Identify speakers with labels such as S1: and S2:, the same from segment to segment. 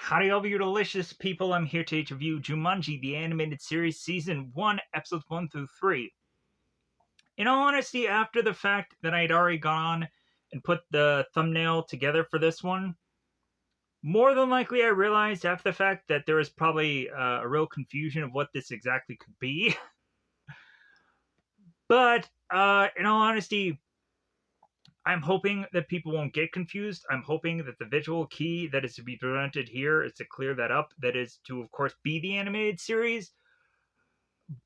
S1: Howdy, all of you delicious people. I'm here to review Jumanji, the animated series, Season 1, Episodes 1 through 3. In all honesty, after the fact that I'd already gone on and put the thumbnail together for this one, more than likely I realized after the fact that there was probably a real confusion of what this exactly could be. But, in all honesty, I'm hoping that people won't get confused. I'm hoping that the visual key that is to be presented here is to clear that up. That is to, of course, be the animated series.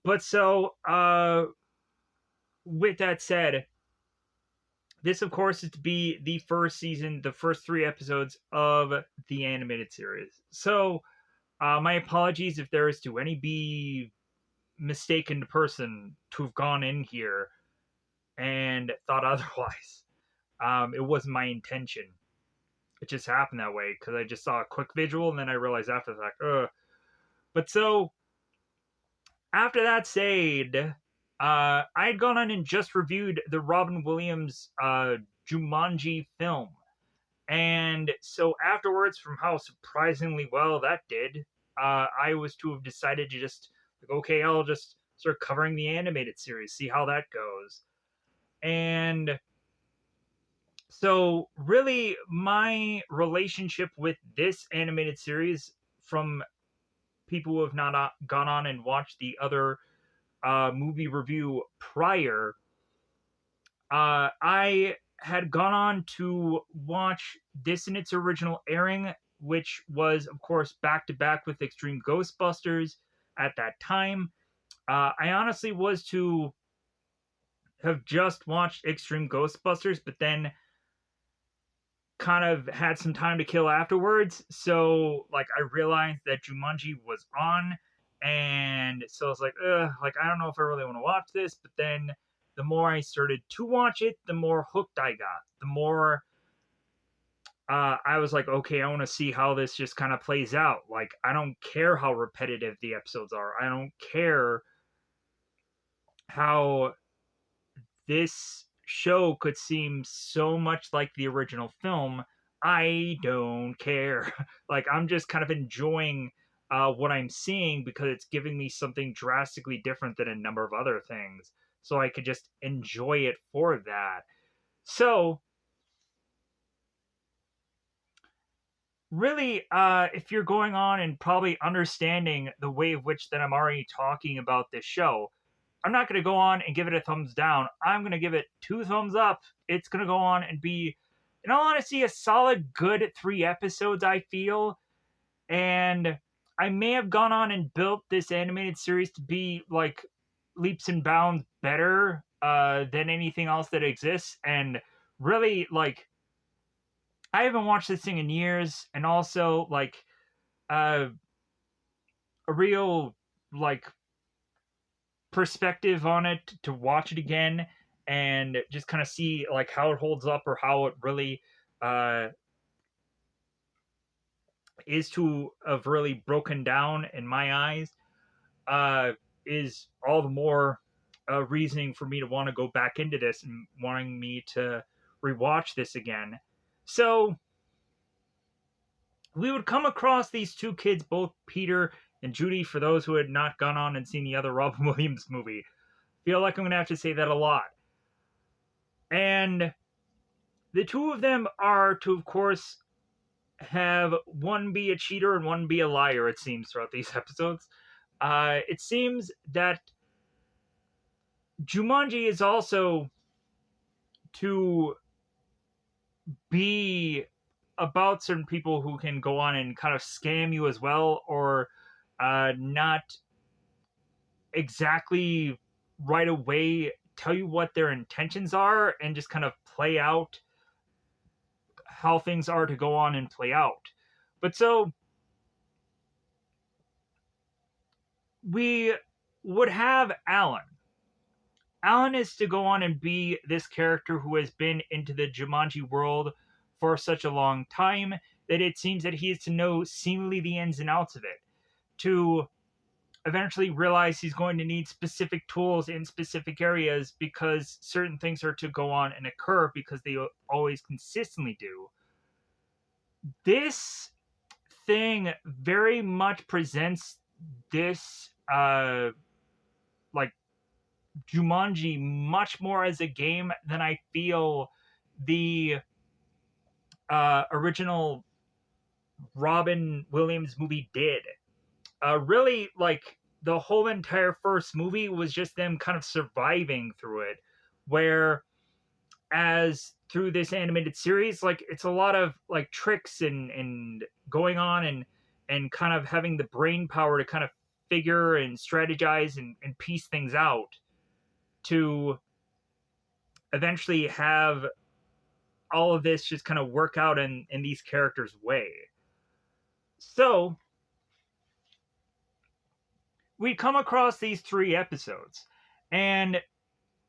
S1: But so, with that said, this, of course, is to be the first season, the first 3 episodes of the animated series. So, my apologies if there is to any be mistaken person to have gone in here and thought otherwise. It wasn't my intention. It just happened that way because I just saw a quick visual and then I realized after the fact, ugh. But so, after that said, I had gone on and just reviewed the Robin Williams Jumanji film. And so afterwards, from how surprisingly well that did, I was to have decided to just, like, okay, I'll just start covering the animated series, see how that goes. And so, really, my relationship with this animated series from people who have not gone on and watched the other movie review prior, I had gone on to watch this in its original airing, which was, of course, back to back with Extreme Ghostbusters at that time. I honestly was to have just watched Extreme Ghostbusters, but then kind of had some time to kill afterwards. So, like, I realized that Jumanji was on, and so I was like, I don't know if I really want to watch this. But then the more I started to watch it, the more hooked I got. The more I was like, okay, I want to see how this just kind of plays out. Like, I don't care how repetitive the episodes are. I don't care how this show could seem so much like the original film. I don't care. Like, I'm just kind of enjoying what I'm seeing because it's giving me something drastically different than a number of other things. So I could just enjoy it for that. So, really, if you're going on and probably understanding the way of which that I'm already talking about this show, I'm not going to go on and give it a thumbs down. I'm going to give it 2 thumbs up. It's going to go on and be, in all honesty, a solid good 3 episodes, I feel. And I may have gone on and built this animated series to be, like, leaps and bounds better than anything else that exists. And really, like, I haven't watched this thing in years. And also, like, a real, like, perspective on it to watch it again and just kind of see, like, how it holds up or how it really is to have really broken down in my eyes is all the more reasoning for me to want to go back into this and wanting me to rewatch this again. So we would come across these 2 kids, both Peter and Judy, for those who had not gone on and seen the other Robin Williams movie. Feel like I'm going to have to say that a lot. And the 2 of them are to, of course, have one be a cheater and one be a liar, it seems, throughout these episodes. It seems that Jumanji is also to be about certain people who can go on and kind of scam you as well, or not exactly right away tell you what their intentions are and just kind of play out how things are to go on and play out. But so we would have Alan. Alan is to go on and be this character who has been into the Jumanji world for such a long time that it seems that he is to know seemingly the ins and outs of it, to eventually realize he's going to need specific tools in specific areas because certain things are to go on and occur because they always consistently do. This thing very much presents this like Jumanji much more as a game than I feel the original Robin Williams movie did. Really, like the whole entire first movie was just them kind of surviving through it, where as through this animated series, like it's a lot of like tricks and going on and kind of having the brain power to kind of figure and strategize and piece things out to eventually have all of this just kind of work out in these characters' way. So we come across these 3 episodes, and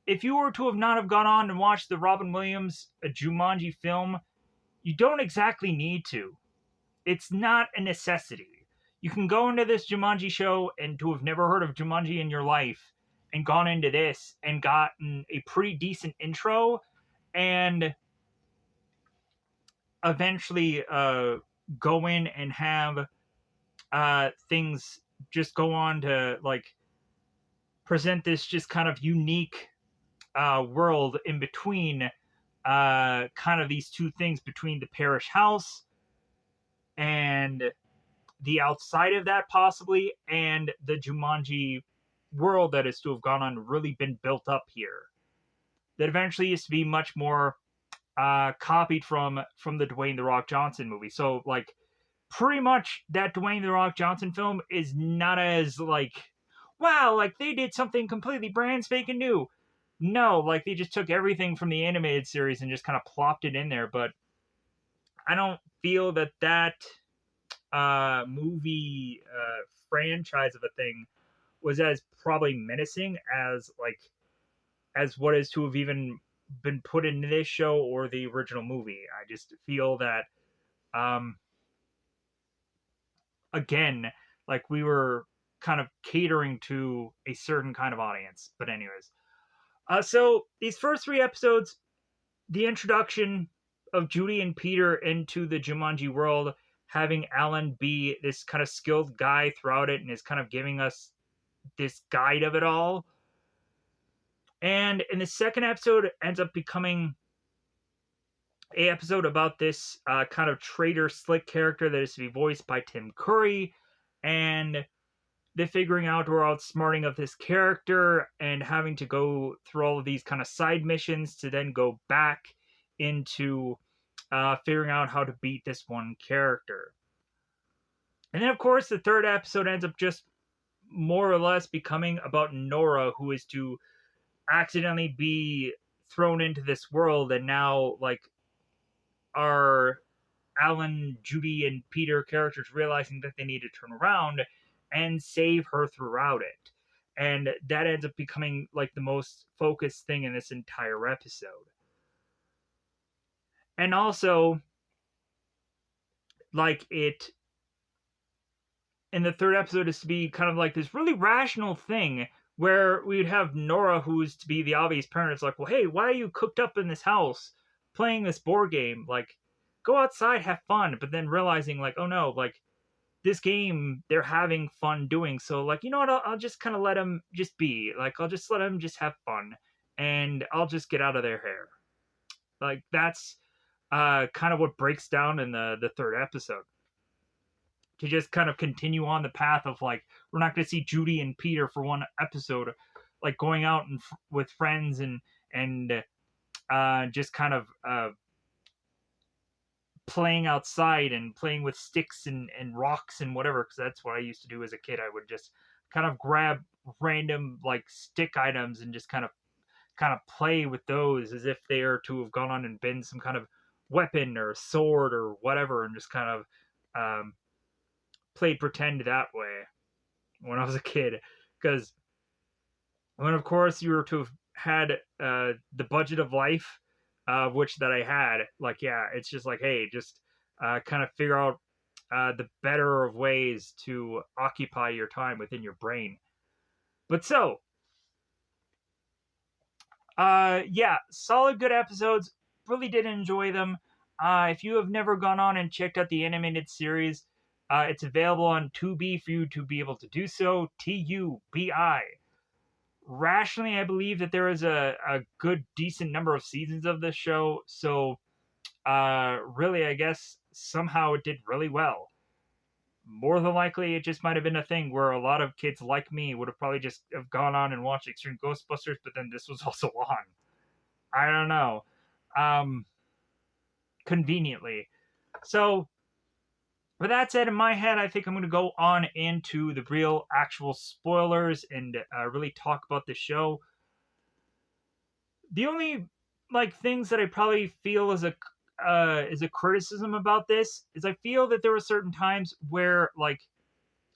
S1: if you were to have not have gone on and watched the Robin Williams Jumanji film, you don't exactly need to. It's not a necessity. You can go into this Jumanji show and to have never heard of Jumanji in your life and gone into this and gotten a pretty decent intro and eventually go in and have things just go on to like present this just kind of unique world in between kind of these two things between the parish house and the outside of that possibly and the Jumanji world that is to have gone on and really been built up here that eventually is to be much more copied from the Dwayne The Rock Johnson movie. So like pretty much that Dwayne The Rock Johnson film is not as like, wow, like they did something completely brand spanking new. No, like they just took everything from the animated series and just kind of plopped it in there. But I don't feel that movie franchise of a thing was as probably menacing as like as what is to have even been put into this show or the original movie. I just feel that again, like we were kind of catering to a certain kind of audience. But anyways, so these first 3 episodes, the introduction of Judy and Peter into the Jumanji world, having Alan be this kind of skilled guy throughout it and is kind of giving us this guide of it all. And in the second episode, it ends up becoming a episode about this kind of traitor slick character that is to be voiced by Tim Curry, and the figuring out or outsmarting of this character and having to go through all of these kind of side missions to then go back into figuring out how to beat this one character. And then, of course, the third episode ends up just more or less becoming about Nora, who is to accidentally be thrown into this world, and now, like, our Alan, Judy, and Peter characters realizing that they need to turn around and save her throughout it. And that ends up becoming, like, the most focused thing in this entire episode. And also, like, it in the third episode is to be kind of like this really rational thing where we'd have Nora, who's to be the obvious parent. It's like, well, hey, why are you cooked up in this house playing this board game? Like, go outside, have fun. But then realizing, like, oh no, like, this game they're having fun doing. So, like, you know what? I'll just kind of let them just be. Like, I'll just let them just have fun. And I'll just get out of their hair. Like, that's kind of what breaks down in the third episode. To just kind of continue on the path of like we're not going to see Judy and Peter for one episode, like going out and with friends and just kind of playing outside and playing with sticks and rocks and whatever, because that's what I used to do as a kid. I would just kind of grab random like stick items and just kind of play with those as if they are to have gone on and been some kind of weapon or sword or whatever, and just kind of played pretend that way when I was a kid. Because when, of course, you were to have had the budget of life, which that I had, like, yeah, it's just like, hey, just kind of figure out the better of ways to occupy your time within your brain. But so, yeah, solid, good episodes. Really did enjoy them. If you have never gone on and checked out the animated series, It's available on Tubi for you to be able to do so. TUBI. Rationally, I believe that there is a good, decent number of seasons of this show. So, really, I guess somehow it did really well. More than likely, it just might have been a thing where a lot of kids like me would have probably just have gone on and watched Extreme Ghostbusters, but then this was also on. I don't know. Um, Conveniently. So, with that said, in my head, I think I'm going to go on into the real, actual spoilers and really talk about the show. The only things that I probably feel is a criticism about this is I feel that there were certain times where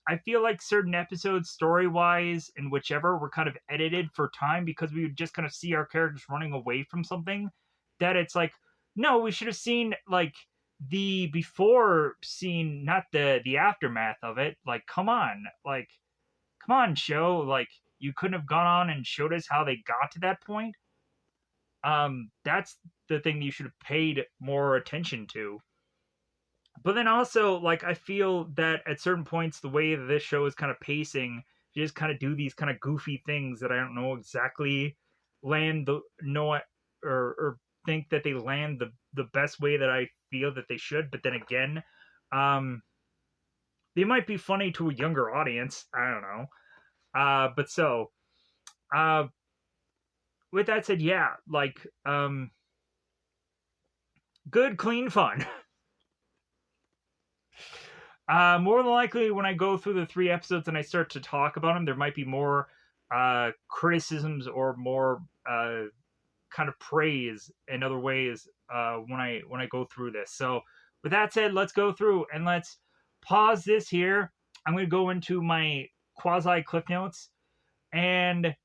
S1: I feel like certain episodes, story wise and whichever, were kind of edited for time because we would just kind of see our characters running away from something. That it's like, no, we should have seen the before scene, not the aftermath of it. Come on, show. You couldn't have gone on and showed us how they got to that point. That's the thing you should have paid more attention to. But then also, I feel that at certain points, the way that this show is kind of pacing, you just kind of do these kind of goofy things that I don't know exactly land the know or think that they land the best way that I feel that they should. But then again, um, they might be funny to a younger audience. I don't know. But so, uh, with that said, yeah, good, clean fun. More than likely, when I go through the 3 episodes and I start to talk about them, there might be more criticisms or more kind of praise in other ways when I go through this. So, with that said, let's go through and let's pause this here. I'm going to go into my quasi cliff notes, and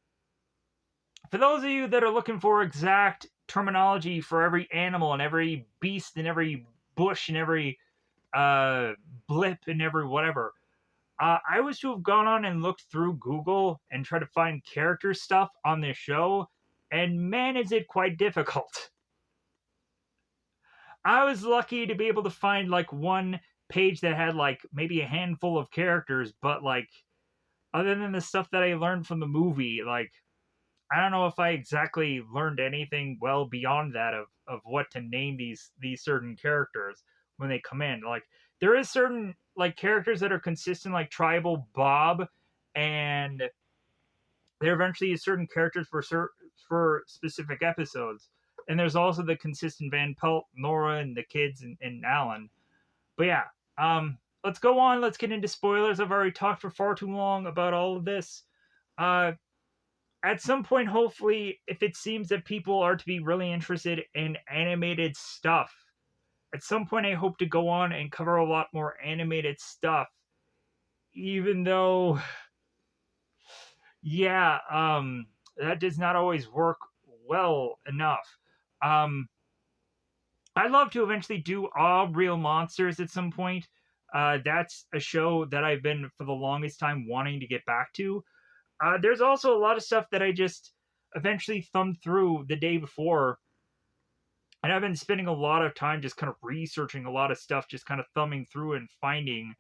S1: for those of you that are looking for exact terminology for every animal and every beast and every bush and every blip and every whatever. I was to have gone on and looked through Google and try to find character stuff on this show, and man, is it quite difficult. I was lucky to be able to find one page that had maybe a handful of characters, but other than the stuff that I learned from the movie, I don't know if I exactly learned anything well beyond that of what to name these certain characters when they come in. There is certain characters that are consistent, like Tribal Bob, and there eventually is certain characters for specific episodes. And there's also the consistent Van Pelt, Nora, and the kids and Alan. But yeah, let's go on. Let's get into spoilers. I've already talked for far too long about all of this. At some point, hopefully, if it seems that people are to be really interested in animated stuff, at some point I hope to go on and cover a lot more animated stuff. Even though, yeah, that does not always work well enough. I'd love to eventually do All Real Monsters at some point. That's a show that I've been for the longest time wanting to get back to. There's also a lot of stuff that I just eventually thumbed through the day before. And I've been spending a lot of time just kind of researching a lot of stuff, just kind of thumbing through and finding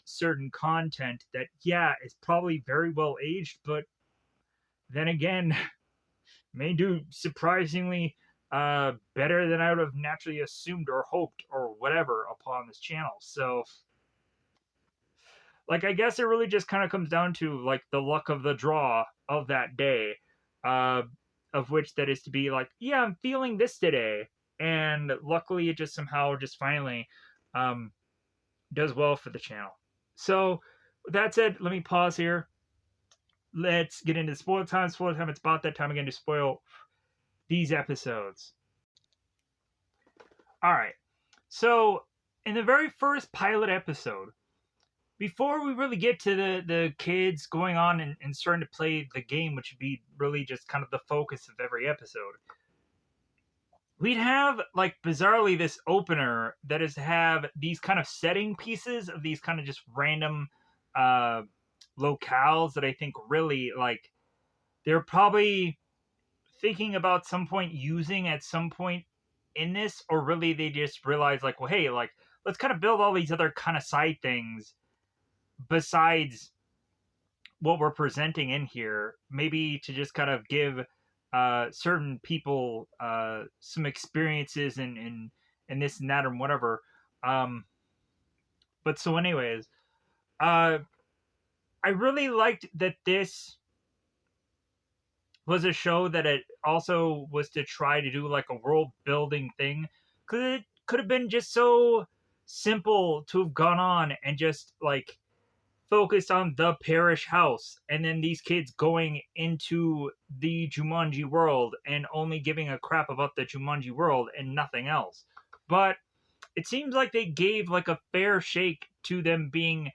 S1: certain content that, yeah, is probably very well aged, but then again, may do surprisingly better than I would have naturally assumed or hoped or whatever upon this channel. So, I guess it really just kind of comes down to the luck of the draw of that day, of which that is to be yeah, I'm feeling this today, and luckily it just somehow just finally does well for the channel. So with that said, let me pause here. Let's get into spoiler time. Spoiler time. It's about that time again to spoil these episodes. All right. So in the very first pilot episode, before we really get to the kids going on and starting to play the game, which would be really just kind of the focus of every episode, we'd have bizarrely this opener that is to have these kind of setting pieces of these kind of just random locales that I think really they're probably thinking about some point using at some point in this, or really they just realize well, hey, let's kind of build all these other kind of side things besides what we're presenting in here, maybe to just kind of give certain people some experiences and this and that and whatever. But so, anyways, uh, I really liked that this was a show that it also was to try to do like a world building thing, because it could have been just so simple to have gone on and just like focused on the parish house and then these kids going into the Jumanji world and only giving a crap about the Jumanji world and nothing else. But it seems like they gave like a fair shake to them being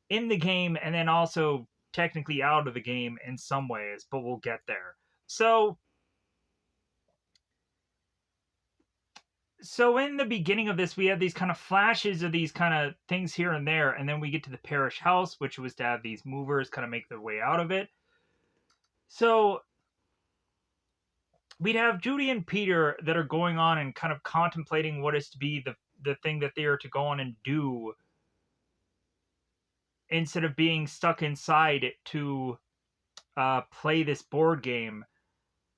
S1: in the game and then also technically out of the game in some ways, but we'll get there. So in the beginning of this, we have these kind of flashes of these kind of things here and there, and then we get to the parish house, which was to have these movers kind of make their way out of it. So we'd have Judy and Peter that are going on and kind of contemplating what is to be the thing that they are to go on and do, instead of being stuck inside to play this board game.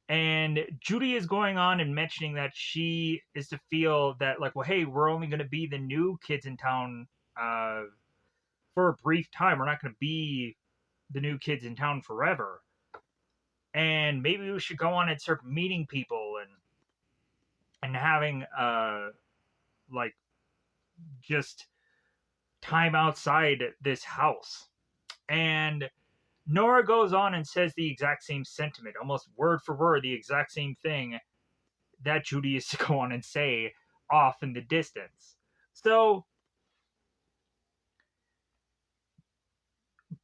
S1: And Judy is going on and mentioning that she is to feel that, like, well, hey, we're only going to be the new kids in town for a brief time. We're not going to be the new kids in town forever. And maybe we should go on and start meeting people and having like just time outside this house. And Nora goes on and says the exact same sentiment, almost word for word, the exact same thing that Judy is to go on and say off in the distance. So,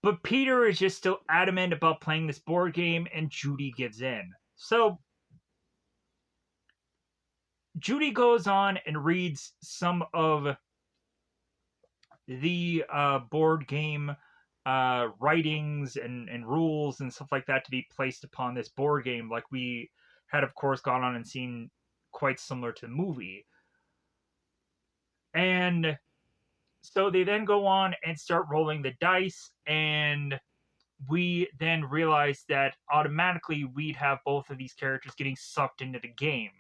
S1: but Peter is just still adamant about playing this board game, and Judy gives in. So, Judy goes on and reads some of the board game writings and rules and stuff like that to be placed upon this board game, like we had, of course, gone on and seen quite similar to the movie. And so they then go on and start rolling the dice, and we then realize that automatically we'd have both of these characters getting sucked into the game.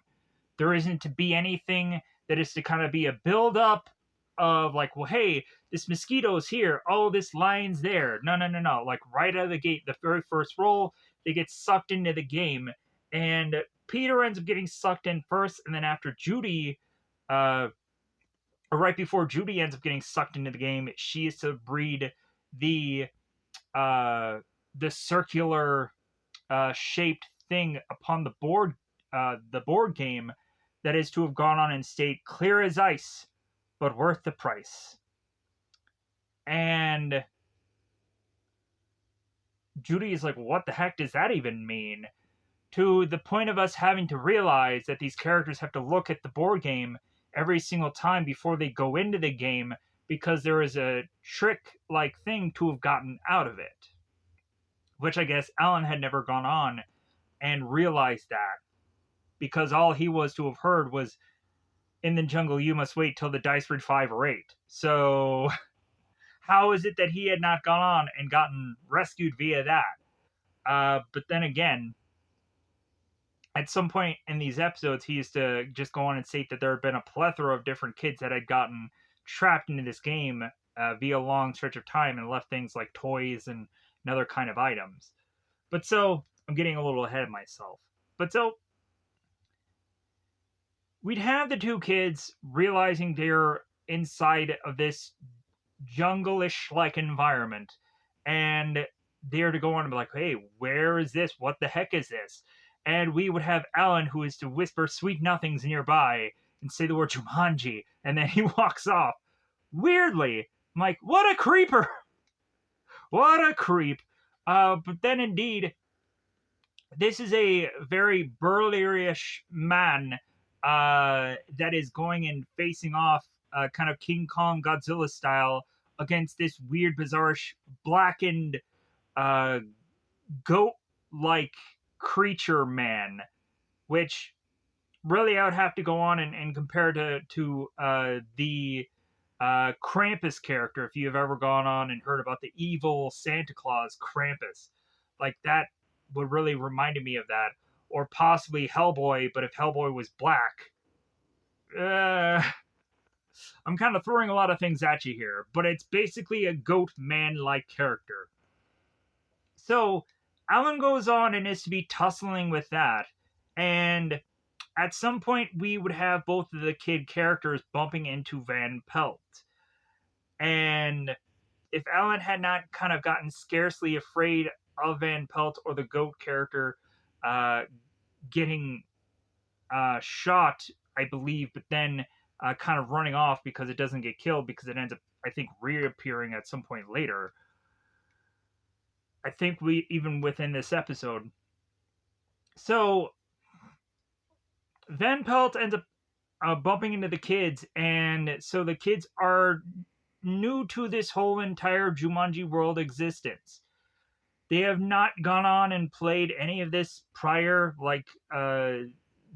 S1: There isn't to be anything that is to kind of be a build up of like, well, hey, this mosquito's here, oh, this lion's there. No. Like right out of the gate, the very first roll, they get sucked into the game, and Peter ends up getting sucked in first, and then after Judy, or right before Judy ends up getting sucked into the game, she is to breed the circular shaped thing upon the board game that is to have gone on and stayed clear as ice, but worth the price. And Judy is like, what the heck does that even mean? To the point of us having to realize that these characters have to look at the board game every single time before they go into the game, because there is a trick-like thing to have gotten out of it. Which I guess Alan had never gone on and realized that, because all he was to have heard was, in the jungle you must wait till the dice read 5 or 8. So how is it that he had not gone on and gotten rescued via that? But then again, at some point in these episodes, he used to just go on and state that there had been a plethora of different kids that had gotten trapped into this game via a long stretch of time and left things like toys and other kind of items. But so, I'm getting a little ahead of myself. But so, we'd have the two kids realizing they're inside of this jungle-ish like environment, and they're to go on and be like, hey, where is this? What the heck is this? And we would have Alan, who is to whisper sweet nothings nearby and say the word Jumanji, and then he walks off. Weirdly, I'm like, what a creeper! What a creep! But then indeed, this is a very burley-ish man that is going and facing off kind of King Kong Godzilla style against this weird, bizarre, blackened goat-like creature man, which really I would have to go on and compare to the Krampus character, if you've ever gone on and heard about the evil Santa Claus Krampus. Like, that would really reminded me of that. Or possibly Hellboy, but if Hellboy was black. Uh, I'm kind of throwing a lot of things at you here, but it's basically a goat man-like character. So Alan goes on and is to be tussling with that, and at some point we would have both of the kid characters bumping into Van Pelt. And if Alan had not kind of gotten scarcely afraid of Van Pelt or the goat character uh, getting shot, I believe, but then kind of running off because it doesn't get killed because it ends up, I think, reappearing at some point later. I think we even within this episode. So Van Pelt ends up bumping into the kids, and so the kids are new to this whole entire Jumanji world existence. They have not gone on and played any of this prior. Like,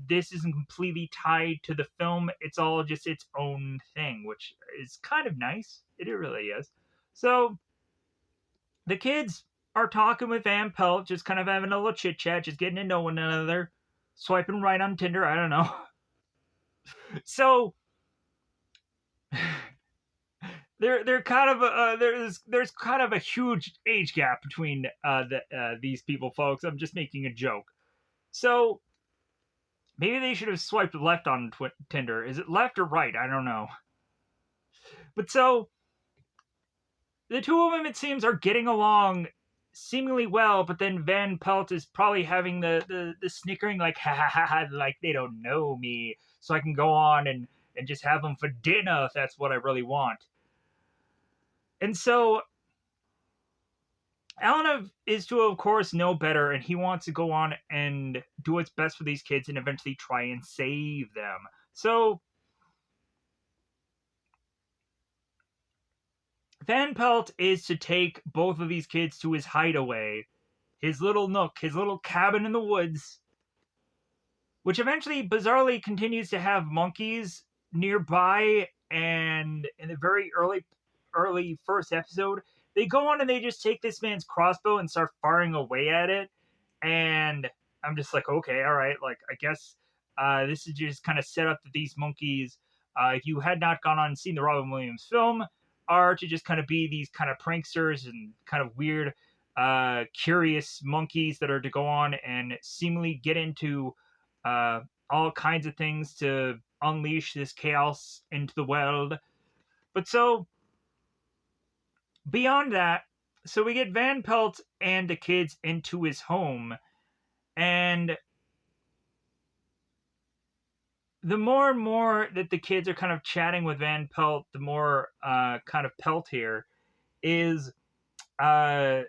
S1: this isn't completely tied to the film. It's all just its own thing, which is kind of nice. It really is. So the kids are talking with Van Pelt, just kind of having a little chit chat, just getting to know one another, swiping right on Tinder. I don't know. So they're kind of there's kind of a huge age gap between these people, folks. I'm just making a joke. So maybe they should have swiped left on Tinder. Is it left or right? I don't know. But so the two of them, it seems, are getting along seemingly well, but then Van Pelt is probably having the snickering, like, ha ha ha ha, like they don't know me, so I can go on and just have them for dinner if that's what I really want. And so Alan is to, of course, know better, and he wants to go on and do what's best for these kids and eventually try and save them. So Van Pelt is to take both of these kids to his hideaway, his little nook, his little cabin in the woods, which eventually bizarrely continues to have monkeys nearby. And in the very early first episode, they go on and they just take this man's crossbow and start firing away at it. And I'm just like, okay, all right, like, I guess this is just kind of set up that these monkeys, if you had not gone on and seen the Robin Williams film, are to just kind of be these kind of pranksters and kind of weird, curious monkeys that are to go on and seemingly get into all kinds of things to unleash this chaos into the world. But so, beyond that, so we get Van Pelt and the kids into his home, and the more and more that the kids are kind of chatting with Van Pelt, the more kind of Pelt here is to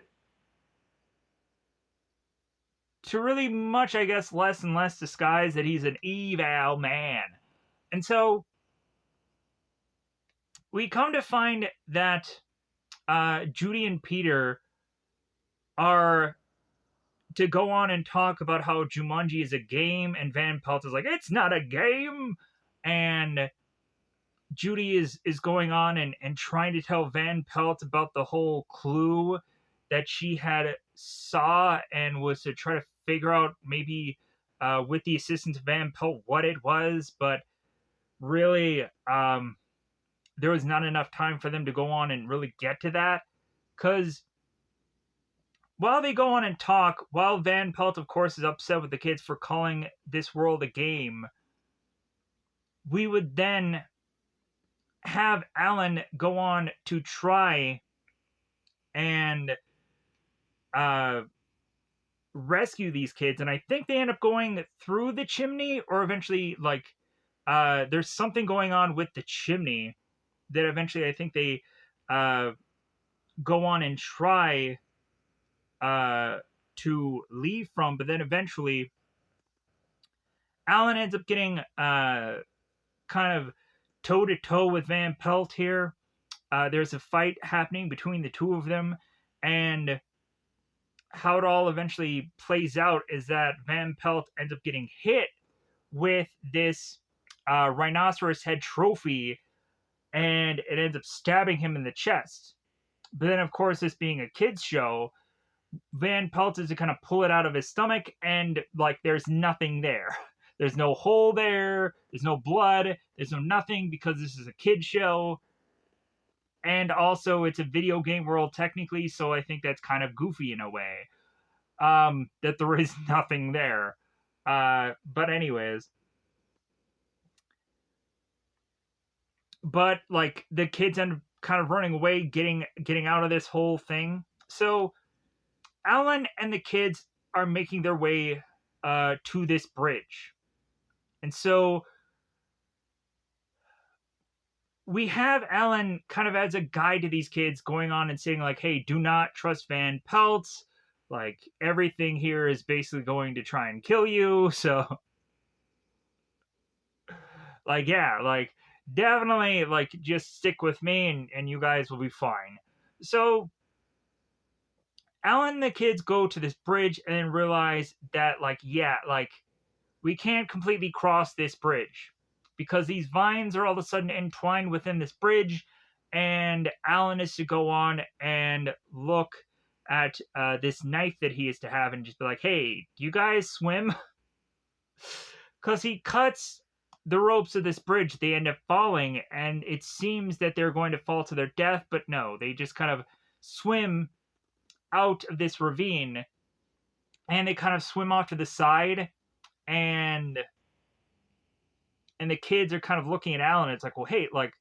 S1: really much, I guess, less and less disguise that he's an evil man. And so we come to find that Judy and Peter are to go on and talk about how Jumanji is a game, and Van Pelt is like, it's not a game. And Judy is going on and trying to tell Van Pelt about the whole clue that she had saw and was to try to figure out maybe with the assistance of Van Pelt what it was, but really there was not enough time for them to go on and really get to that, because while they go on and talk, while Van Pelt, of course, is upset with the kids for calling this world a game, we would then have Alan go on to try and rescue these kids. And I think they end up going through the chimney, or eventually, like, there's something going on with the chimney that eventually I think they go on and try to leave from, but then eventually Alan ends up getting kind of toe-to-toe with Van Pelt here. There's a fight happening between the two of them, and how it all eventually plays out is that Van Pelt ends up getting hit with this rhinoceros head trophy, and it ends up stabbing him in the chest. But then, of course, this being a kids show, Van Pelt is to kind of pull it out of his stomach, and like there's nothing there. There's no hole there. There's no blood. There's no nothing because this is a kids show, and also it's a video game world technically. So I think that's kind of goofy in a way. That there is nothing there. But anyways, but like the kids end up kind of running away, getting out of this whole thing. So Alan and the kids are making their way to this bridge. And so we have Alan kind of as a guide to these kids going on and saying, like, hey, do not trust Van Pelt. Like, everything here is basically going to try and kill you. So, like, yeah, like, definitely, like, just stick with me and you guys will be fine. So, Alan and the kids go to this bridge and then realize that, like, yeah, like, we can't completely cross this bridge because these vines are all of a sudden entwined within this bridge, and Alan is to go on and look at this knife that he is to have and just be like, hey, do you guys swim? Because he cuts the ropes of this bridge, they end up falling, and it seems that they're going to fall to their death, but no, they just kind of swim out of this ravine, and they kind of swim off to the side, and the kids are kind of looking at Alan. It's like, well, hey, like,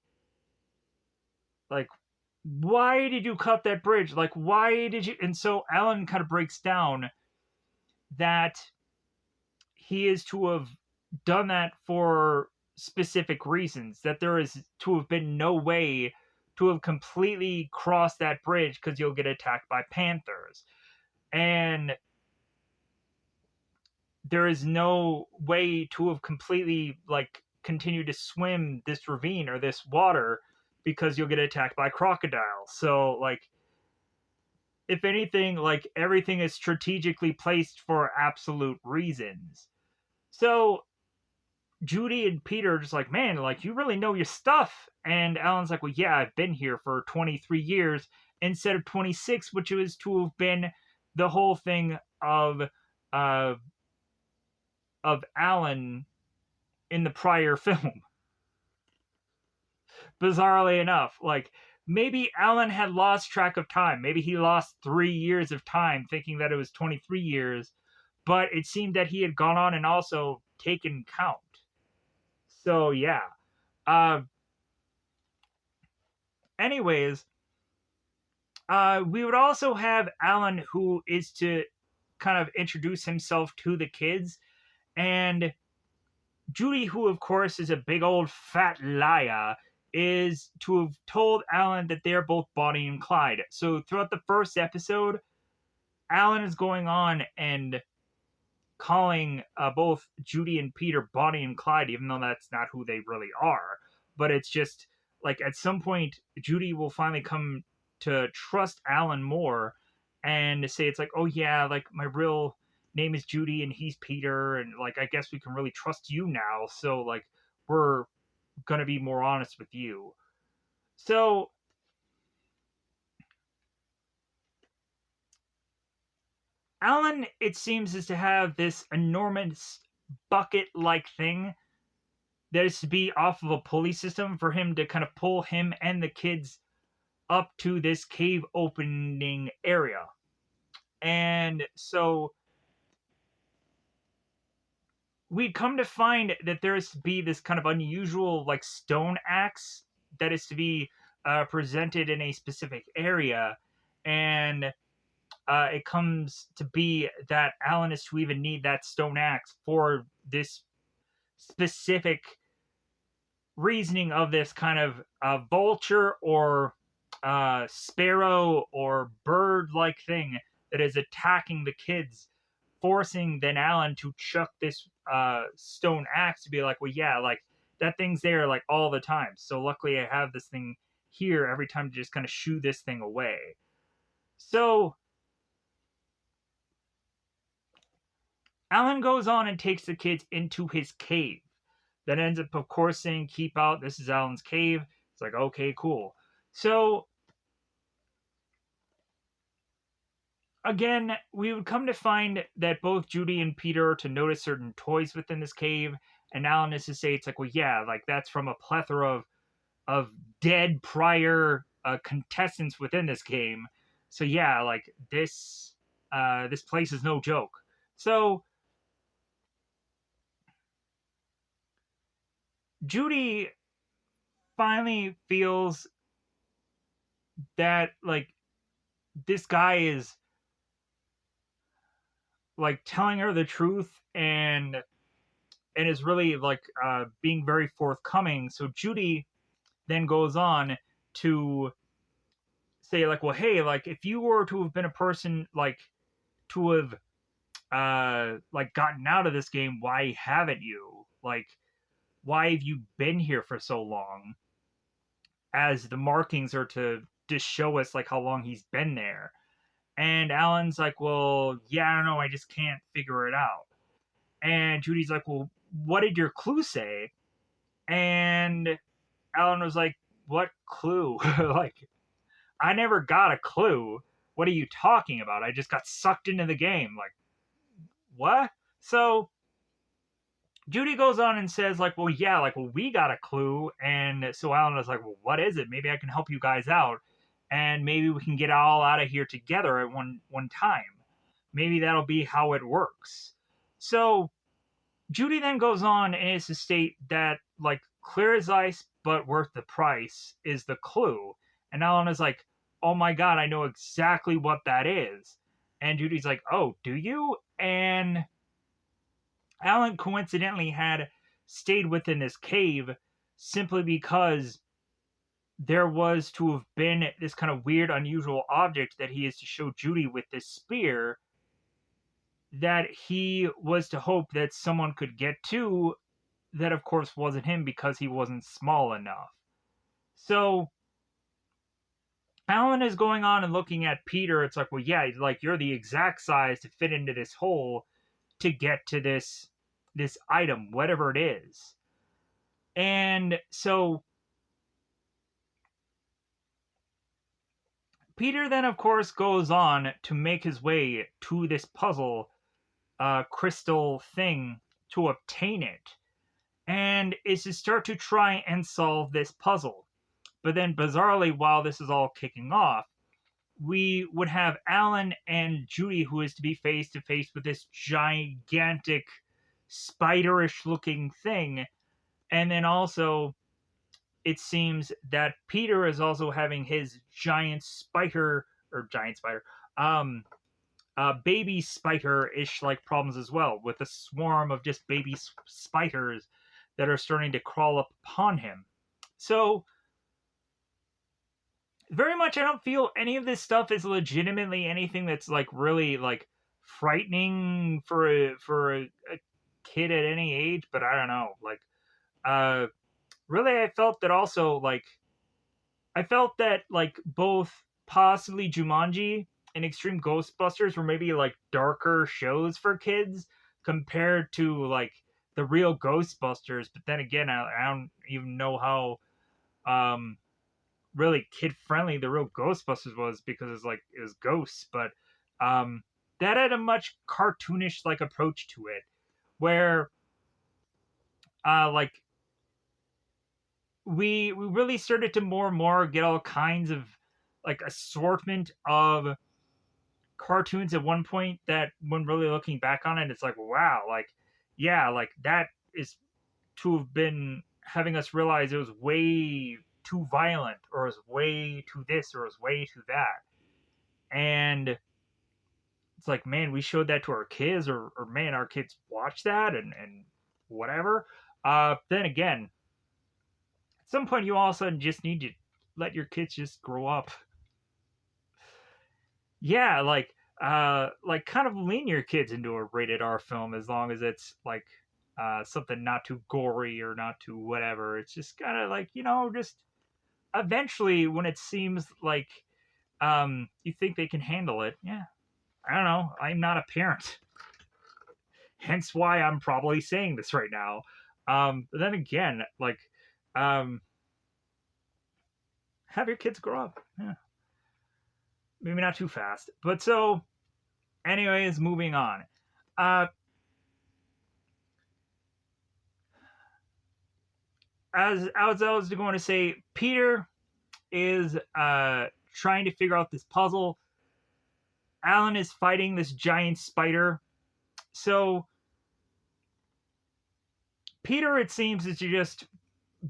S1: why did you cut that bridge? Like, why did you? And so Alan kind of breaks down that he is to have done that for specific reasons, that there is to have been no way to have completely crossed that bridge because you'll get attacked by panthers. And there is no way to have completely, like, continued to swim this ravine or this water because you'll get attacked by crocodiles. So, like, if anything, like, everything is strategically placed for absolute reasons. So Judy and Peter are just like, man, like, you really know your stuff. And Alan's like, well, yeah, I've been here for 23 years instead of 26, which was to have been the whole thing of Alan in the prior film. Bizarrely enough, like, maybe Alan had lost track of time. Maybe he lost 3 years of time thinking that it was 23 years, but it seemed that he had gone on and also taken count. So, yeah. Anyways, we would also have Alan, who is to kind of introduce himself to the kids, and Judy, who of course is a big old fat liar, is to have told Alan that they're both Bonnie and Clyde. So throughout the first episode, Alan is going on and calling both Judy and Peter Bonnie and Clyde, even though that's not who they really are. But it's just, like, at some point, Judy will finally come to trust Alan more and say, it's like, oh yeah, like, my real name is Judy and he's Peter, and, like, I guess we can really trust you now, so, like, we're gonna be more honest with you. So Alan, it seems, is to have this enormous bucket-like thing that is to be off of a pulley system for him to kind of pull him and the kids up to this cave opening area. And so we'd come to find that there is to be this kind of unusual, like, stone axe that is to be presented in a specific area, and it comes to be that Alan is to even need that stone axe for this specific reasoning of this kind of vulture or sparrow or bird-like thing that is attacking the kids, forcing then Alan to chuck this stone axe to be like, well, yeah, like, that thing's there, like, all the time. So luckily I have this thing here every time to just kind of shoo this thing away. So Alan goes on and takes the kids into his cave. That ends up, of course, saying, keep out, this is Alan's cave. It's like, okay, cool. So again, we would come to find that both Judy and Peter are to notice certain toys within this cave, and Alan is to say it's like, well, yeah, like that's from a plethora of dead prior contestants within this game. So yeah, like this place is no joke. So Judy finally feels that like this guy is like telling her the truth and is really like being very forthcoming. So Judy then goes on to say like, well, hey, like if you were to have been a person like to have like gotten out of this game, why haven't you? Like, why have you been here for so long? As the markings are to just show us like how long he's been there. And Alan's like, well, yeah, I don't know, I just can't figure it out. And Judy's like, well, what did your clue say? And Alan was like, what clue? Like, I never got a clue. What are you talking about? I just got sucked into the game. Like, what? So Judy goes on and says, like, well, yeah, like, well, we got a clue. And so Alan was like, well, what is it? Maybe I can help you guys out. And maybe we can get all out of here together at one time. Maybe that'll be how it works. So Judy then goes on and is to state that, like, clear as ice, but worth the price is the clue. And Alan is like, oh my God, I know exactly what that is. And Judy's like, oh, do you? And Alan coincidentally had stayed within this cave simply because there was to have been this kind of weird, unusual object that he is to show Judy with this spear that he was to hope that someone could get to. That, of course, wasn't him because he wasn't small enough. So Alan is going on and looking at Peter. It's like, well, yeah, like you're the exact size to fit into this hole to get to this item, whatever it is. And so Peter then, of course, goes on to make his way to this puzzle crystal thing to obtain it, and is to start to try and solve this puzzle. But then, bizarrely, while this is all kicking off, we would have Alan and Judy, who is to be face to face with this gigantic, spiderish looking thing. And then also, it seems that Peter is also having his giant spider, or giant spider, baby spider-ish like problems as well, with a swarm of just baby spiders that are starting to crawl up upon him. So very much I don't feel any of this stuff is legitimately anything that's like really like frightening for a kid at any age, but I don't know. Like really I felt that also like I felt that like both possibly Jumanji and Extreme Ghostbusters were maybe like darker shows for kids compared to like the real Ghostbusters. But then again, I don't even know how really kid friendly the real Ghostbusters was because it's like it was ghosts. But that had a much cartoonish like approach to it, where like we really started to more and more get all kinds of like assortment of cartoons at one point that when really looking back on it it's like wow, like yeah, like that is to have been having us realize it was way too violent or it was way too this or it was way too that. And it's like, man, we showed that to our kids or man, our kids watch that and whatever. Then again, at some point you all of a sudden just need to let your kids just grow up. Yeah, like kind of lean your kids into a rated R film as long as it's like something not too gory or not too whatever. It's just kind of like, you know, just eventually when it seems like you think they can handle it. Yeah. I don't know. I'm not a parent. Hence why I'm probably saying this right now. But then again, like um have your kids grow up. Yeah. Maybe not too fast. But so, anyways, moving on. Uh, as I was going to say, Peter is trying to figure out this puzzle. Alan is fighting this giant spider. So Peter, it seems, is to just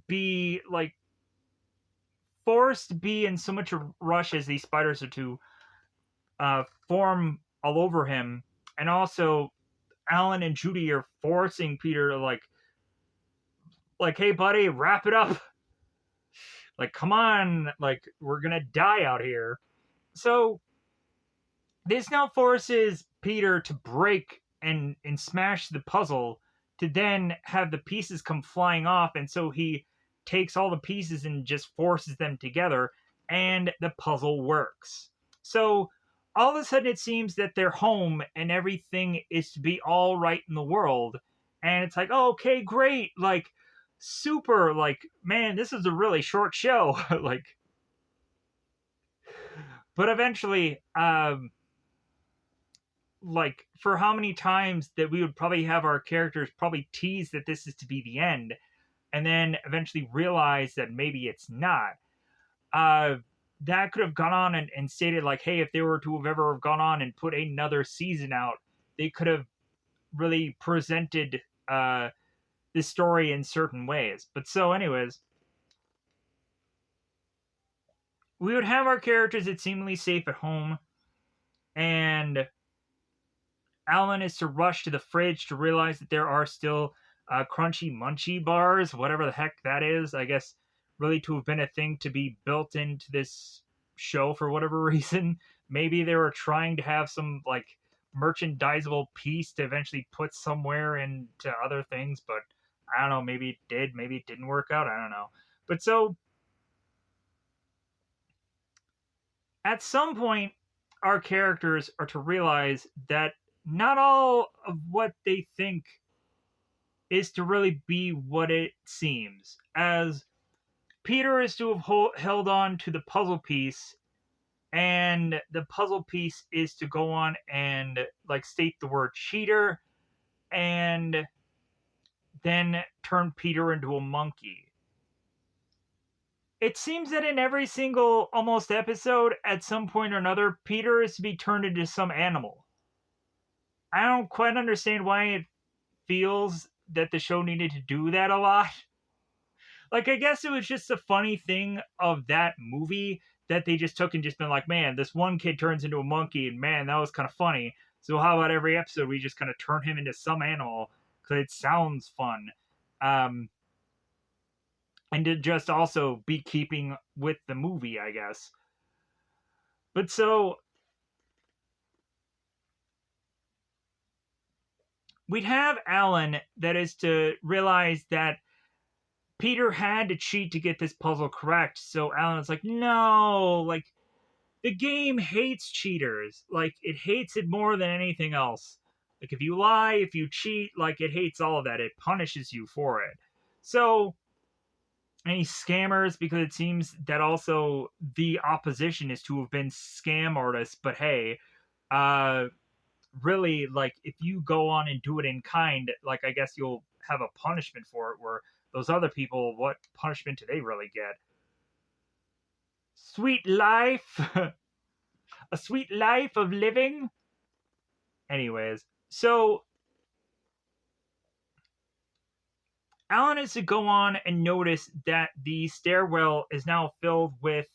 S1: be like forced to be in so much a rush as these spiders are to form all over him, and also Alan and Judy are forcing Peter to like, hey buddy, wrap it up. Like, come on, like we're gonna die out here. So this now forces Peter to break and smash the puzzle to then have the pieces come flying off, and so he takes all the pieces and just forces them together, and the puzzle works. So all of a sudden it seems that they're home and everything is to be all right in the world. And it's like, oh, okay, great, like super, like, man, this is a really short show. Like, but eventually, like, for how many times that we would probably have our characters probably tease that this is to be the end, and then eventually realize that maybe it's not. uh that could have gone on and stated like, hey, if they were to have ever gone on and put another season out, they could have really presented this story in certain ways. But so anyways, we would have our characters at seemingly safe at home, and Alan is to rush to the fridge to realize that there are still crunchy munchy bars, whatever the heck that is. I guess really to have been a thing to be built into this show for whatever reason. Maybe they were trying to have some like merchandisable piece to eventually put somewhere into other things, but I don't know. Maybe it did. Maybe it didn't work out. I don't know. But so at some point, our characters are to realize that not all of what they think is to really be what it seems. As Peter is to have held on to the puzzle piece, and the puzzle piece is to go on and like state the word cheater, and then turn Peter into a monkey. It seems that in every single almost episode, at some point or another, Peter is to be turned into some animal. I don't quite understand why it feels that the show needed to do that a lot. Like, I guess it was just a funny thing of that movie that they just took and just been like, man, this one kid turns into a monkey, and man, that was kind of funny. So how about every episode we just kind of turn him into some animal because it sounds fun. And to just also be keeping with the movie, I guess. But so we'd have Alan that is to realize that Peter had to cheat to get this puzzle correct. So Alan's like, no, like, the game hates cheaters. Like, it hates it more than anything else. Like, if you lie, if you cheat, like, it hates all of that. It punishes you for it. So, any scammers, because it seems that also the opposition is to have been scam artists. But hey, really, like, if you go on and do it in kind, like, I guess you'll have a punishment for it, where those other people, what punishment do they really get? Sweet life. A sweet life of living. Anyways, so Alan is to go on and notice that the stairwell is now filled with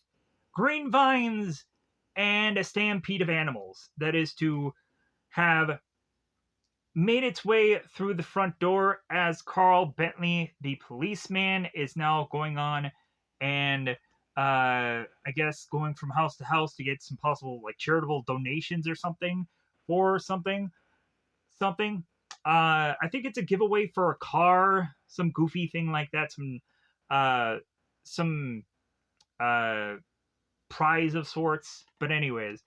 S1: green vines and a stampede of animals that is to have made its way through the front door, as Carl Bentley, the policeman, is now going on and I guess going from house to house to get some possible like charitable donations or something for something. I think it's a giveaway for a car, some goofy thing like that, some uh prize of sorts. But anyways,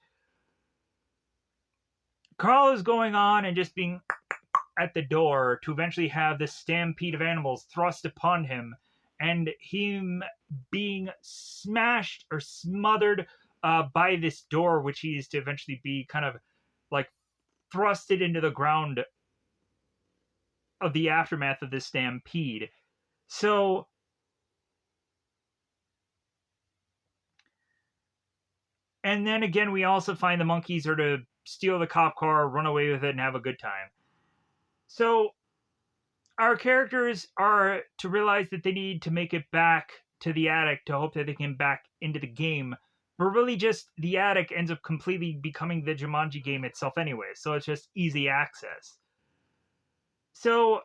S1: Carl is going on and just being at the door to eventually have this stampede of animals thrust upon him, and him being smashed or smothered by this door, which he is to eventually be kind of like thrusted into the ground of the aftermath of this stampede. So, and then again, we also find the monkeys are to steal the cop car, run away with it, and have a good time. So, our characters are to realize that they need to make it back to the attic to hope that they can back into the game. But really, just the attic ends up completely becoming the Jumanji game itself anyway, so it's just easy access. So,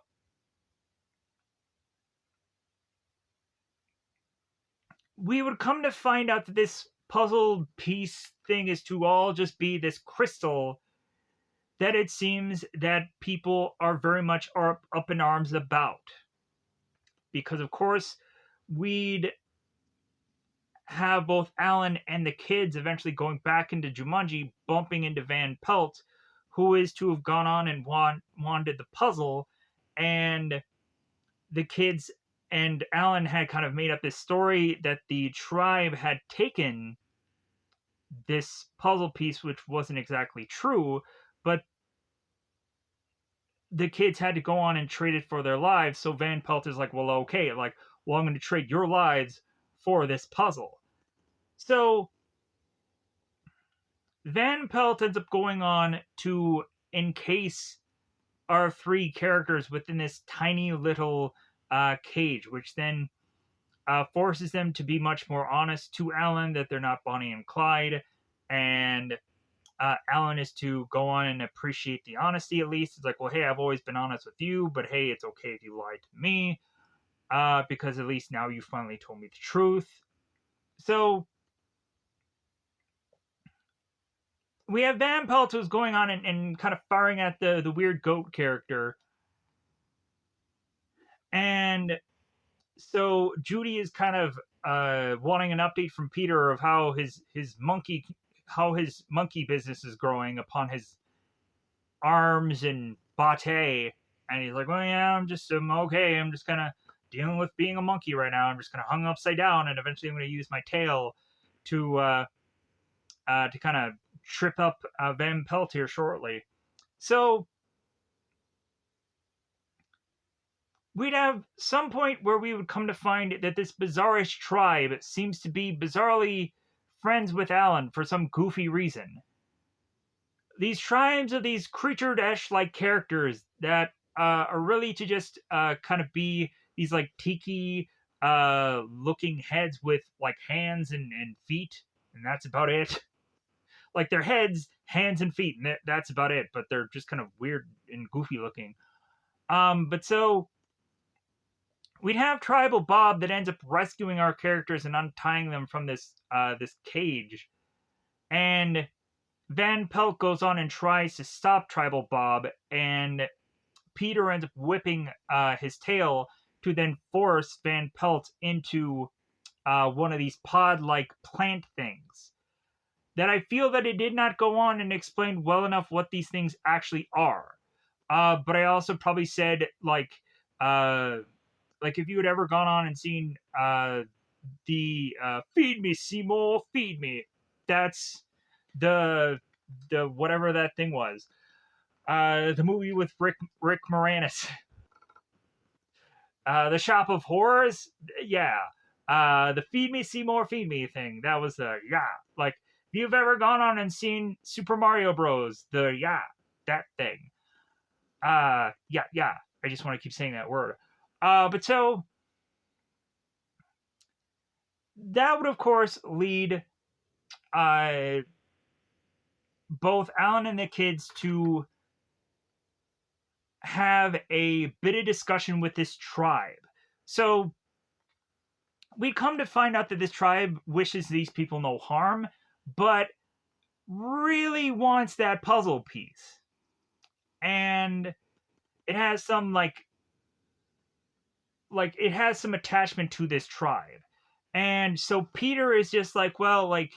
S1: we would come to find out that this puzzle piece thing is to all just be this crystal that it seems that people are very much up in arms about. Because, of course, we'd have both Alan and the kids eventually going back into Jumanji, bumping into Van Pelt, who is to have gone on and wanted the puzzle, and the kids and Alan had kind of made up this story that the tribe had taken this puzzle piece, which wasn't exactly true, but the kids had to go on and trade it for their lives. So Van Pelt is like, well, okay, like, well, I'm going to trade your lives for this puzzle. So Van Pelt ends up going on to encase our three characters within this tiny little cage, which then forces them to be much more honest to Alan that they're not Bonnie and Clyde, and Alan is to go on and appreciate the honesty at least. It's like, well, hey, I've always been honest with you, but hey, it's okay if you lied to me, because at least now you finally told me the truth. So we have Van Pelt who's going on and kind of firing at the weird goat character. And so Judy is kind of wanting an update from Peter of how his monkey business is growing upon his arms and bate. And he's like, well, yeah, I'm okay. I'm just kind of dealing with being a monkey right now. I'm just kind of hung upside down, and eventually I'm going to use my tail to kind of trip up Van Pelt here shortly. So we'd have some point where we would come to find that this bizarrish tribe seems to be bizarrely friends with Alan for some goofy reason. These tribes are these creature-like characters that are really to just kind of be these like tiki looking heads with like hands and feet, and that's about it. Like their heads, hands, and feet, and that's about it. But they're just kind of weird and goofy looking. But so we'd have Tribal Bob that ends up rescuing our characters and untying them from this cage, and Van Pelt goes on and tries to stop Tribal Bob, and Peter ends up whipping his tail to then force Van Pelt into one of these pod-like plant things. That I feel that it did not go on and explain well enough what these things actually are. But I also probably said like if you had ever gone on and seen the "Feed Me, Seymour, Feed Me," that's the whatever that thing was. The movie with Rick Moranis. The Shop of Horrors, yeah. The "Feed Me, Seymour, Feed Me" thing. That was yeah. Like if you've ever gone on and seen Super Mario Bros, that thing. Yeah. I just want to keep saying that word. But so that would of course lead both Alan and the kids to have a bit of discussion with this tribe. So we come to find out that this tribe wishes these people no harm, but really wants that puzzle piece. And it has some like it has some attachment to this tribe. And so Peter is just like, well, like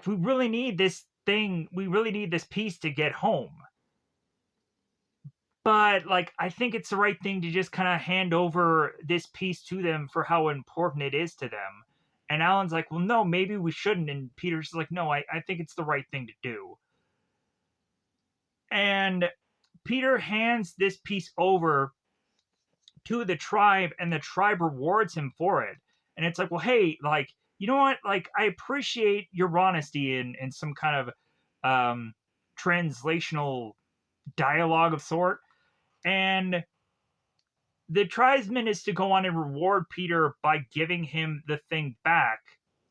S1: we really need this thing, we really need this piece to get home. but like I think it's the right thing to just kind of hand over this piece to them for how important it is to them. And Alan's like, well, no, maybe we shouldn't. And Peter's like, no, I think it's the right thing to do. And Peter hands this piece over to the tribe, and the tribe rewards him for it. And it's like, well, hey, like, you know what? Like, I appreciate your honesty in some kind of translational dialogue of sort. And the tribesman is to go on and reward Peter by giving him the thing back,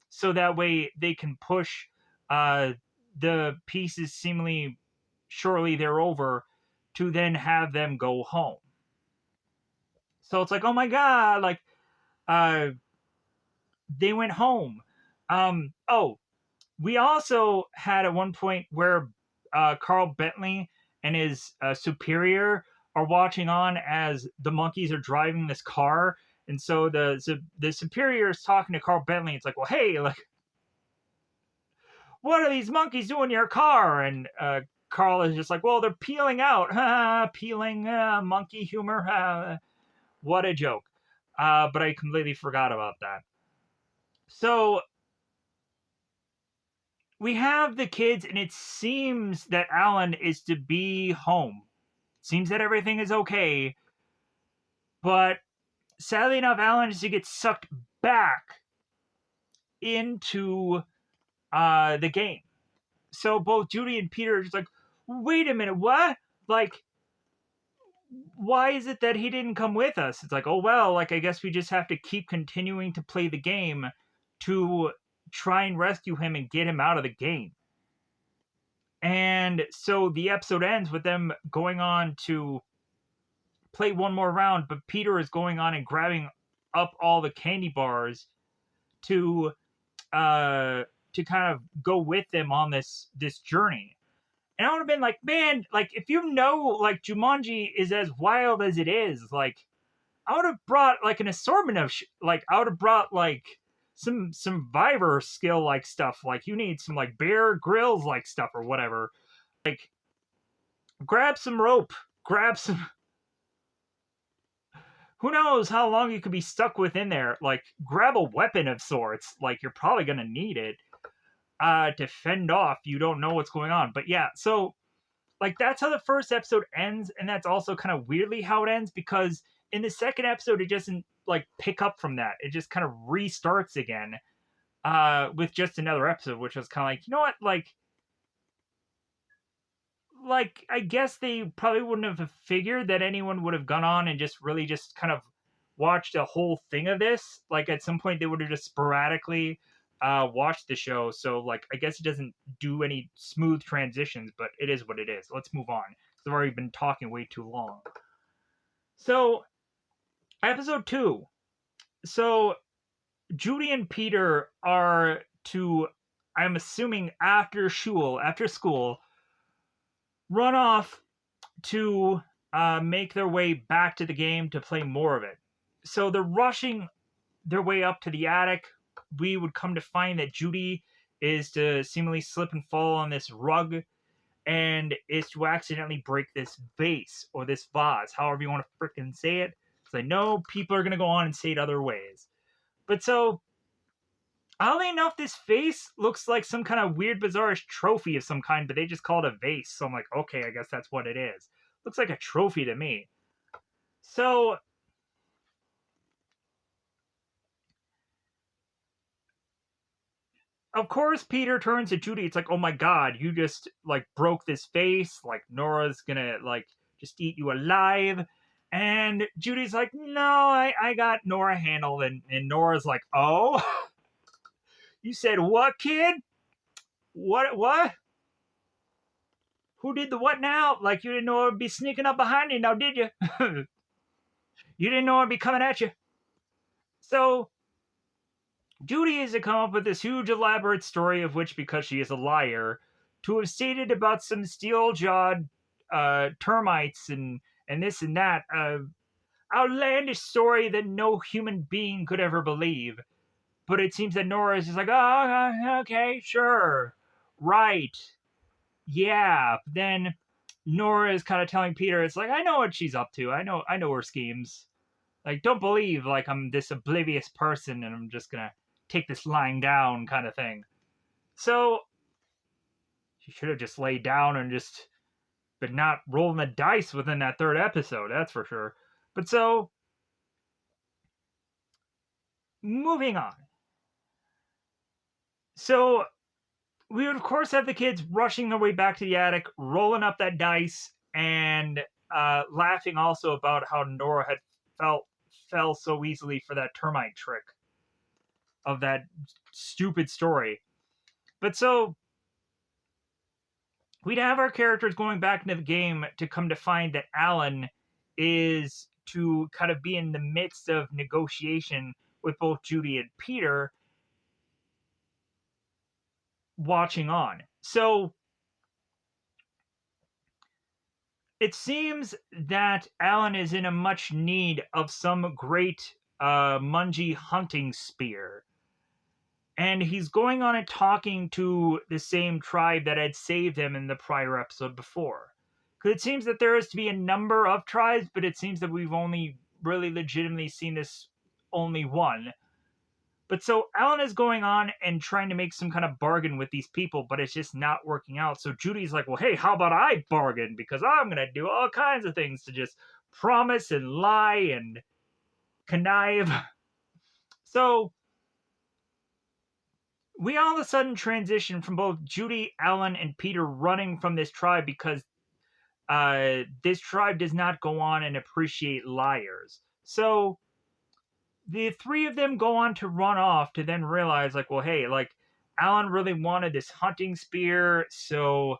S1: so that way they can push the pieces seemingly shortly thereover to then have them go home. So it's like, oh my god, like uh they went home. Oh, we also had at one point where Carl Bentley and his superior are watching on as the monkeys are driving this car, and so the superior is talking to Carl Bentley. It's like, well, hey, like, what are these monkeys doing in your car? And Carl is just like, well, they're peeling out. Peeling, monkey humor. What a joke. But I completely forgot about that. So we have the kids, and it seems that Alan is to be home. Seems that everything is okay. But sadly enough, Alan is to get sucked back into the game. So both Judy and Peter are just like, wait a minute, what? Like, why is it that he didn't come with us? It's like, oh, well, like, I guess we just have to keep continuing to play the game to try and rescue him and get him out of the game. And so the episode ends with them going on to play one more round, but Peter is going on and grabbing up all the candy bars to kind of go with them on this journey. And I would have been like, man, like, if you know, like, Jumanji is as wild as it is, like, I would have brought, like, an assortment of, like, I would have brought, like, some Survivor skill, like, stuff. Like, you need some, like, Bear Grylls, like, stuff or whatever. Like, grab some rope, grab some... Who knows how long you could be stuck within there. Like, grab a weapon of sorts. Like, you're probably going to need it to fend off. You don't know what's going on. But yeah, so, like, that's how the first episode ends, and that's also kind of weirdly how it ends, because in the second episode, it doesn't, like, pick up from that. It just kind of restarts again with just another episode, which was kind of like, you know what, like, I guess they probably wouldn't have figured that anyone would have gone on and just really just kind of watched a whole thing of this. Like, at some point, they would have just sporadically watched the show. So, like, I guess it doesn't do any smooth transitions, but it is what it is. Let's move on, because I've already been talking way too long. So, episode 2. So, Judy and Peter are to, I'm assuming after school, run off to make their way back to the game to play more of it. So they're rushing their way up to the attic. We would come to find that Judy is to seemingly slip and fall on this rug, and is to accidentally break this vase or this vase, however you want to freaking say it. So I know people are going to go on and say it other ways. But so, oddly enough, this vase looks like some kind of weird, bizarre trophy of some kind, but they just call it a vase. So I'm like, okay, I guess that's what it is. Looks like a trophy to me. So, of course, Peter turns to Judy. It's like, oh my god, you just, like, broke this vase. Like, Nora's gonna, like, just eat you alive. And Judy's like, no, I got Nora handled. And Nora's like, oh? You said what, kid? What? Who did the what now? Like, you didn't know it would be sneaking up behind you now, did you? You didn't know it would be coming at you. So, Judy is to come up with this huge elaborate story of which, because she is a liar, to have stated about some steel-jawed termites and this and that, outlandish story that no human being could ever believe. But it seems that Nora is just like, oh, okay, sure, right. Yeah, then Nora is kind of telling Peter, it's like, I know what she's up to. I know her schemes. Like, don't believe like I'm this oblivious person and I'm just gonna take this lying down kind of thing. So she should have just laid down and just, but not rolling the dice within that third episode, that's for sure. But so, moving on. So, we would, of course, have the kids rushing their way back to the attic, rolling up that dice, and laughing also about how Nora had fell so easily for that termite trick of that stupid story. But so, we'd have our characters going back into the game to come to find that Alan is to kind of be in the midst of negotiation with both Judy and Peter, watching on. So it seems that Alan is in a much need of some great Jumanji hunting spear. And he's going on and talking to the same tribe that had saved him in the prior episode before. Because it seems that there is to be a number of tribes, but it seems that we've only really legitimately seen this only one. But so Alan is going on and trying to make some kind of bargain with these people, but it's just not working out. So Judy's like, well, hey, how about I bargain? Because I'm going to do all kinds of things to just promise and lie and connive. So we all of a sudden transition from both Judy, Alan, and Peter running from this tribe because this tribe does not go on and appreciate liars. So the three of them go on to run off to then realize, like, well, hey, like, Alan really wanted this hunting spear, so,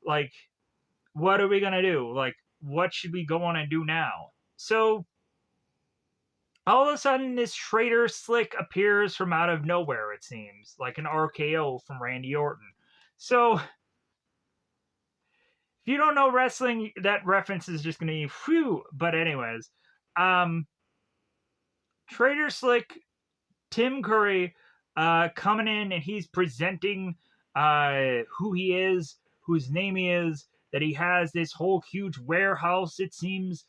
S1: like, what are we gonna do? Like, what should we go on and do now? So, all of a sudden, this traitor Slick appears from out of nowhere, it seems, like an RKO from Randy Orton. So, if you don't know wrestling, that reference is just gonna be whew. But anyways, Trader Slick, Tim Curry, coming in and he's presenting who he is, whose name he is, that he has this whole huge warehouse, it seems,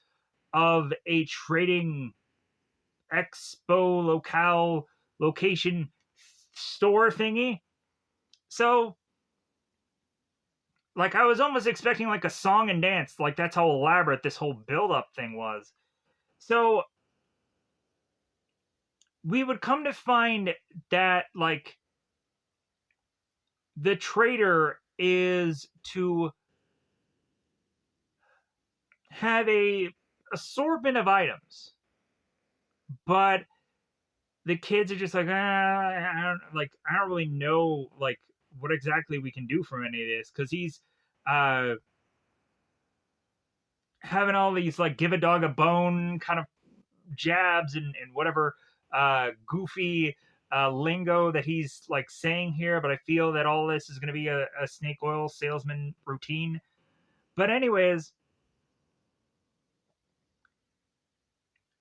S1: of a trading expo locale location store thingy. So, like, I was almost expecting like a song and dance. Like, that's how elaborate this whole build-up thing was. So, we would come to find that, like, the trader is to have a assortment of items, but the kids are just like, I don't really know like what exactly we can do from any of this, because he's uh having all these like give a dog a bone kind of jabs and whatever goofy lingo that he's like saying here, but I feel that all this is going to be a snake oil salesman routine. But anyways,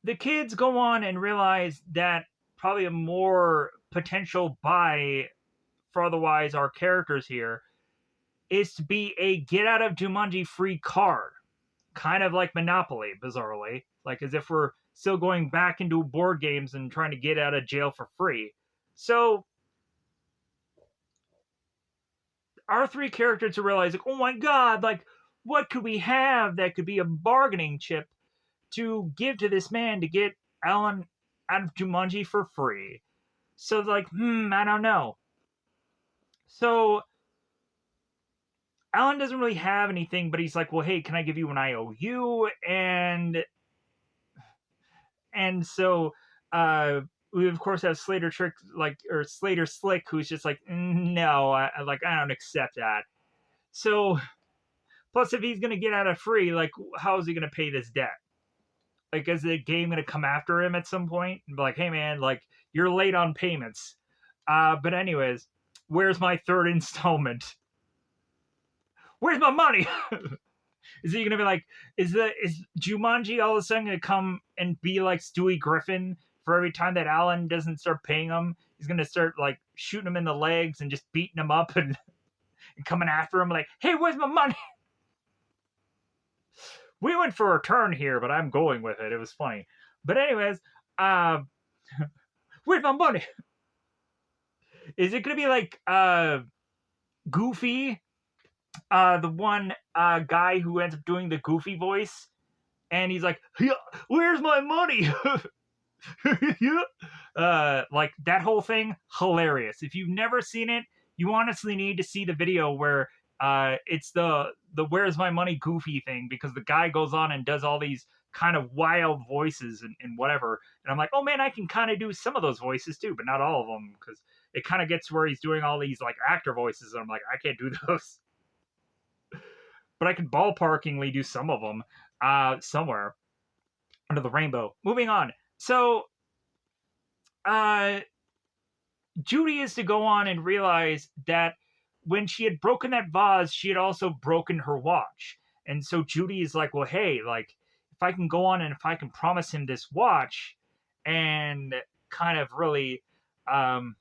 S1: the kids go on and realize that probably a more potential buy for otherwise our characters here is to be a get out of Jumanji free card. Kind of like Monopoly, bizarrely. Like as if we're still going back into board games and trying to get out of jail for free. So our three characters are realizing, oh my god, like what could we have that could be a bargaining chip to give to this man to get Alan out of Jumanji for free? So like, I don't know. So Alan doesn't really have anything, but he's like, well, hey, can I give you an IOU? And so we of course have Slater Trick, like, or Slater Slick, who's just like, no, I don't accept that. So plus, if he's gonna get out of free, like, how is he gonna pay this debt? Like, is the game gonna come after him at some point and be like, hey man, like you're late on payments? But anyways, where's my third installment? Where's my money? Is he gonna be like, is Jumanji all of a sudden gonna come and be like Stewie Griffin? For every time that Alan doesn't start paying him, he's gonna start like shooting him in the legs and just beating him up and coming after him like, hey, where's my money? We went for a turn here, but I'm going with it. It was funny. But anyways, uh, where's my money? Is it gonna be like Goofy, the one guy who ends up doing the Goofy voice, and he's like, "Yeah, where's my money?" Yeah. Like that whole thing, hilarious. If you've never seen it, you honestly need to see the video where it's the "Where's my money" Goofy thing, because the guy goes on and does all these kind of wild voices and whatever. And I'm like, oh man, I can kind of do some of those voices too, but not all of them, because it kind of gets where he's doing all these like actor voices, and I'm like, I can't do those. But I can ballparkingly do some of them somewhere under the rainbow. Moving on. So uh Judy is to go on and realize that when she had broken that vase, she had also broken her watch. And so Judy is like, well, hey, like, if I can go on and if I can promise him this watch and kind of really um,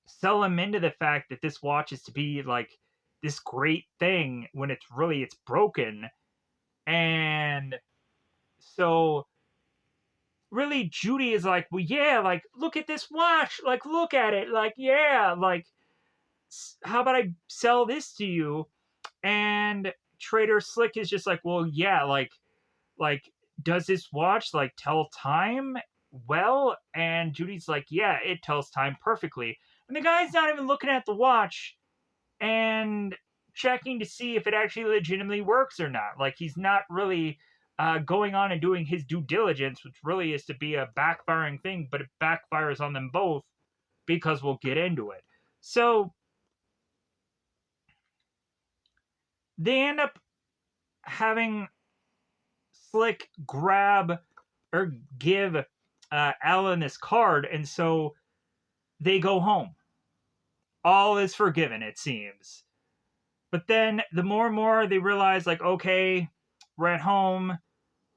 S1: sell him into the fact that this watch is to be like this great thing when it's broken. And so really Judy is like, well, yeah, like, look at this watch, like, look at it, like, yeah, like, how about I sell this to you? And Trader Slick is just like, well, yeah, like, does this watch like tell time well? And Judy's like, yeah, it tells time perfectly. And the guy's not even looking at the watch and checking to see if it actually legitimately works or not. Like, he's not really going on and doing his due diligence, which really is to be a backfiring thing, but it backfires on them both because we'll get into it. So they end up having Slick grab or give Alan this card, and so they go home. All is forgiven, it seems. But then the more and more they realize, like, okay, we're at home.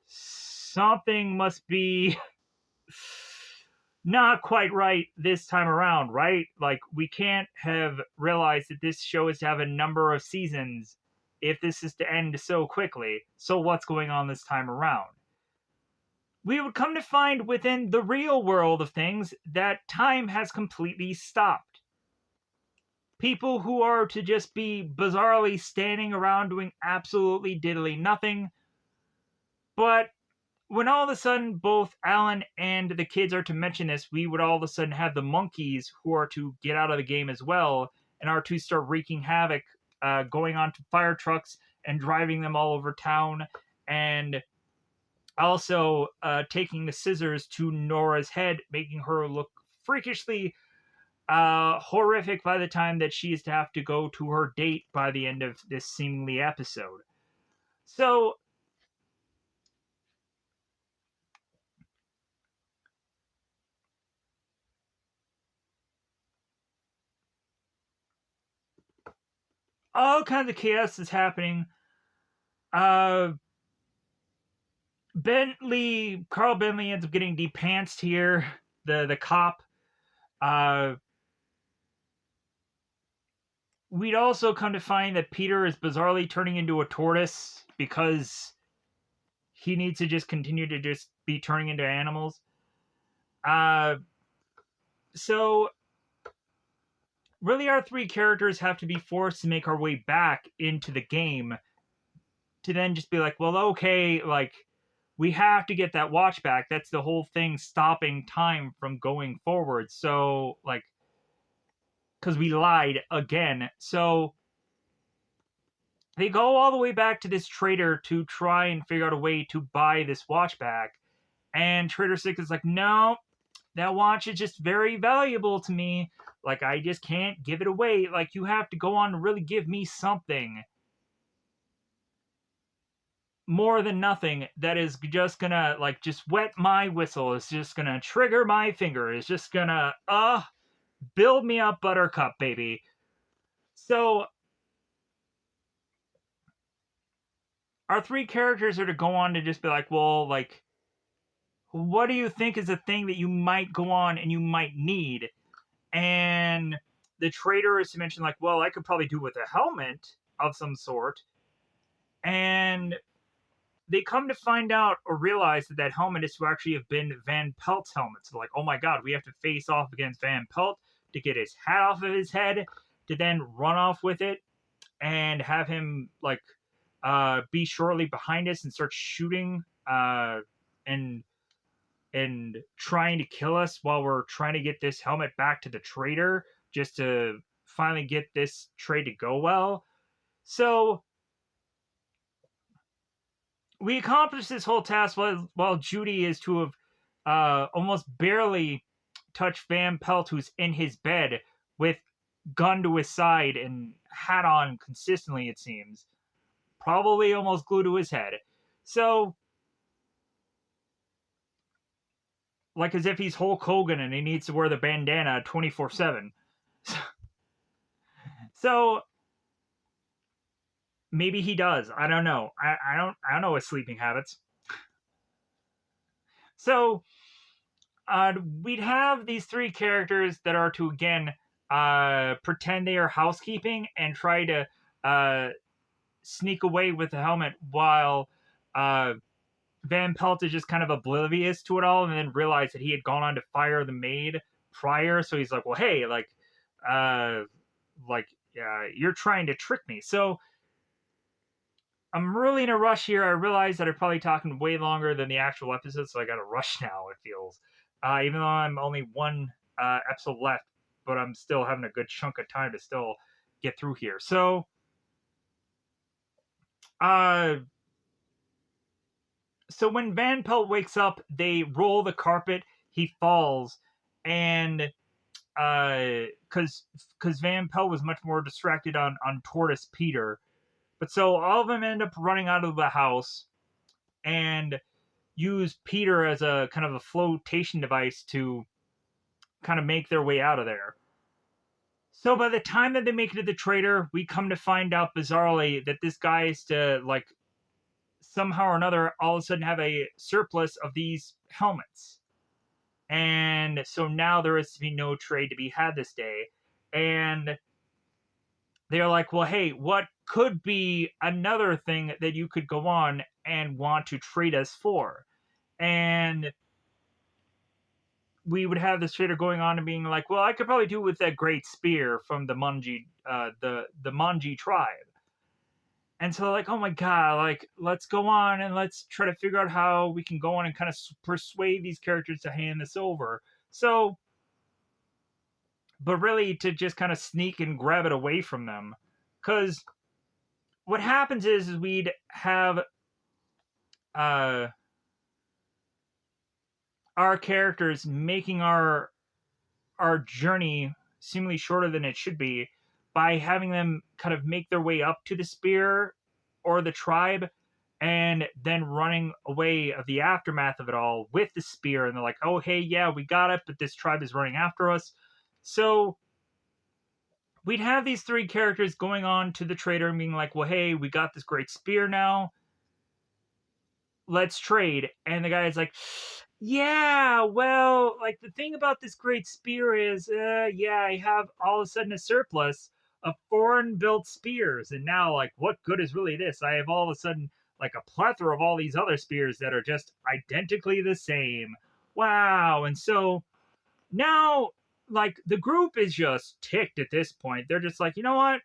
S1: Something must be not quite right this time around, right? Like, we can't have realized that this show is to have a number of seasons if this is to end so quickly. So, what's going on this time around? We would come to find within the real world of things that time has completely stopped. People who are to just be bizarrely standing around doing absolutely diddly nothing. But when all of a sudden both Alan and the kids are to mention this, we would all of a sudden have the monkeys who are to get out of the game as well and are to start wreaking havoc, going on to fire trucks and driving them all over town, and also taking the scissors to Nora's head, making her look freakishly horrific by the time that she is to have to go to her date by the end of this seemingly episode. So all kinds of chaos is happening. Uh, Carl Bentley ends up getting depantsed here. The cop. Uh, we'd also come to find that Peter is bizarrely turning into a tortoise because he needs to just continue to just be turning into animals. Uh, so really, our three characters have to be forced to make our way back into the game to then just be like, well, okay, like, we have to get that watch back. That's the whole thing, stopping time from going forward. So, like, because we lied again. So they go all the way back to this trader to try and figure out a way to buy this watch back. And Trader Six is like, no, that watch is just very valuable to me. Like, I just can't give it away. Like, you have to go on and really give me something more than nothing that is just gonna, like, just wet my whistle. It's just gonna trigger my finger. It's just gonna, build me up, buttercup, baby. So our three characters are to go on to just be like, well, like, what do you think is a thing that you might go on and you might need? And the trader is to mention, like, well, I could probably do with a helmet of some sort. And they come to find out or realize that that helmet is to actually have been Van Pelt's helmet. So like, oh my god, we have to face off against Van Pelt to get his hat off of his head, to then run off with it and have him like be shortly behind us and start shooting and trying to kill us while we're trying to get this helmet back to the trader just to finally get this trade to go well. So we accomplished this whole task while Judy is to have almost barely touched Van Pelt, who's in his bed with gun to his side and hat on consistently, it seems. Probably almost glued to his head. So, like as if he's Hulk Hogan and he needs to wear the bandana 24/7. So, maybe he does. I don't know. I don't know his sleeping habits. So, we'd have these three characters that are to again pretend they are housekeeping and try to sneak away with the helmet while Van Pelt is just kind of oblivious to it all, and then realized that he had gone on to fire the maid prior. So he's like, "Well, hey, you're trying to trick me." So I'm really in a rush here. I realize that I'm probably talking way longer than the actual episode, so I got to rush now. It feels, even though I'm only one episode left, but I'm still having a good chunk of time to still get through here. So, so when Van Pelt wakes up, they roll the carpet. He falls, and because Van Pelt was much more distracted on Tortoise Peter. But so all of them end up running out of the house and use Peter as a kind of a flotation device to kind of make their way out of there. So by the time that they make it to the trader, we come to find out bizarrely that this guy is to like somehow or another all of a sudden have a surplus of these helmets. And so now there is to be no trade to be had this day. And they're like, well, hey, what could be another thing that you could go on and want to trade us for? And we would have this trader going on and being like, well, I could probably do with that great spear from the Jumanji, the Jumanji tribe. And so like, oh my god, like, let's go on and let's try to figure out how we can go on and kind of persuade these characters to hand this over. So, but really to just kind of sneak and grab it away from them. Because what happens is we'd have our characters making our journey seemingly shorter than it should be by having them kind of make their way up to the spear or the tribe and then running away of the aftermath of it all with the spear. And they're like, oh, hey, yeah, we got it, but this tribe is running after us. So we'd have these three characters going on to the trader and being like, well, hey, we got this great spear now. Let's trade. And the guy's like, yeah, well, like the thing about this great spear is, yeah, I have all of a sudden a surplus of foreign-built spears. And now, like, what good is really this? I have all of a sudden, like, a plethora of all these other spears that are just identically the same. Wow. And so now, like, the group is just ticked at this point. They're just like, you know what?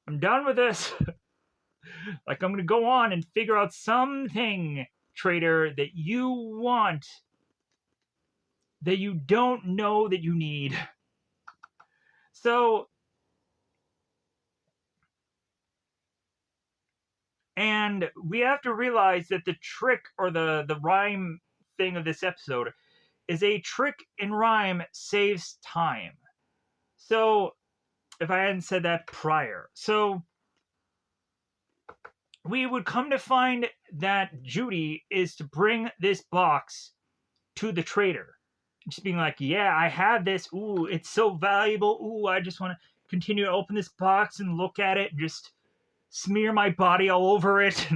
S1: I'm done with this. Like, I'm going to go on and figure out something, trader, that you want that you don't know that you need. So, and we have to realize that the trick or the rhyme thing of this episode is a trick in rhyme saves time. So, if I hadn't said that prior. So, we would come to find that Judy is to bring this box to the trader. Just being like, yeah, I have this. Ooh, it's so valuable. Ooh, I just want to continue to open this box and look at it and just smear my body all over it.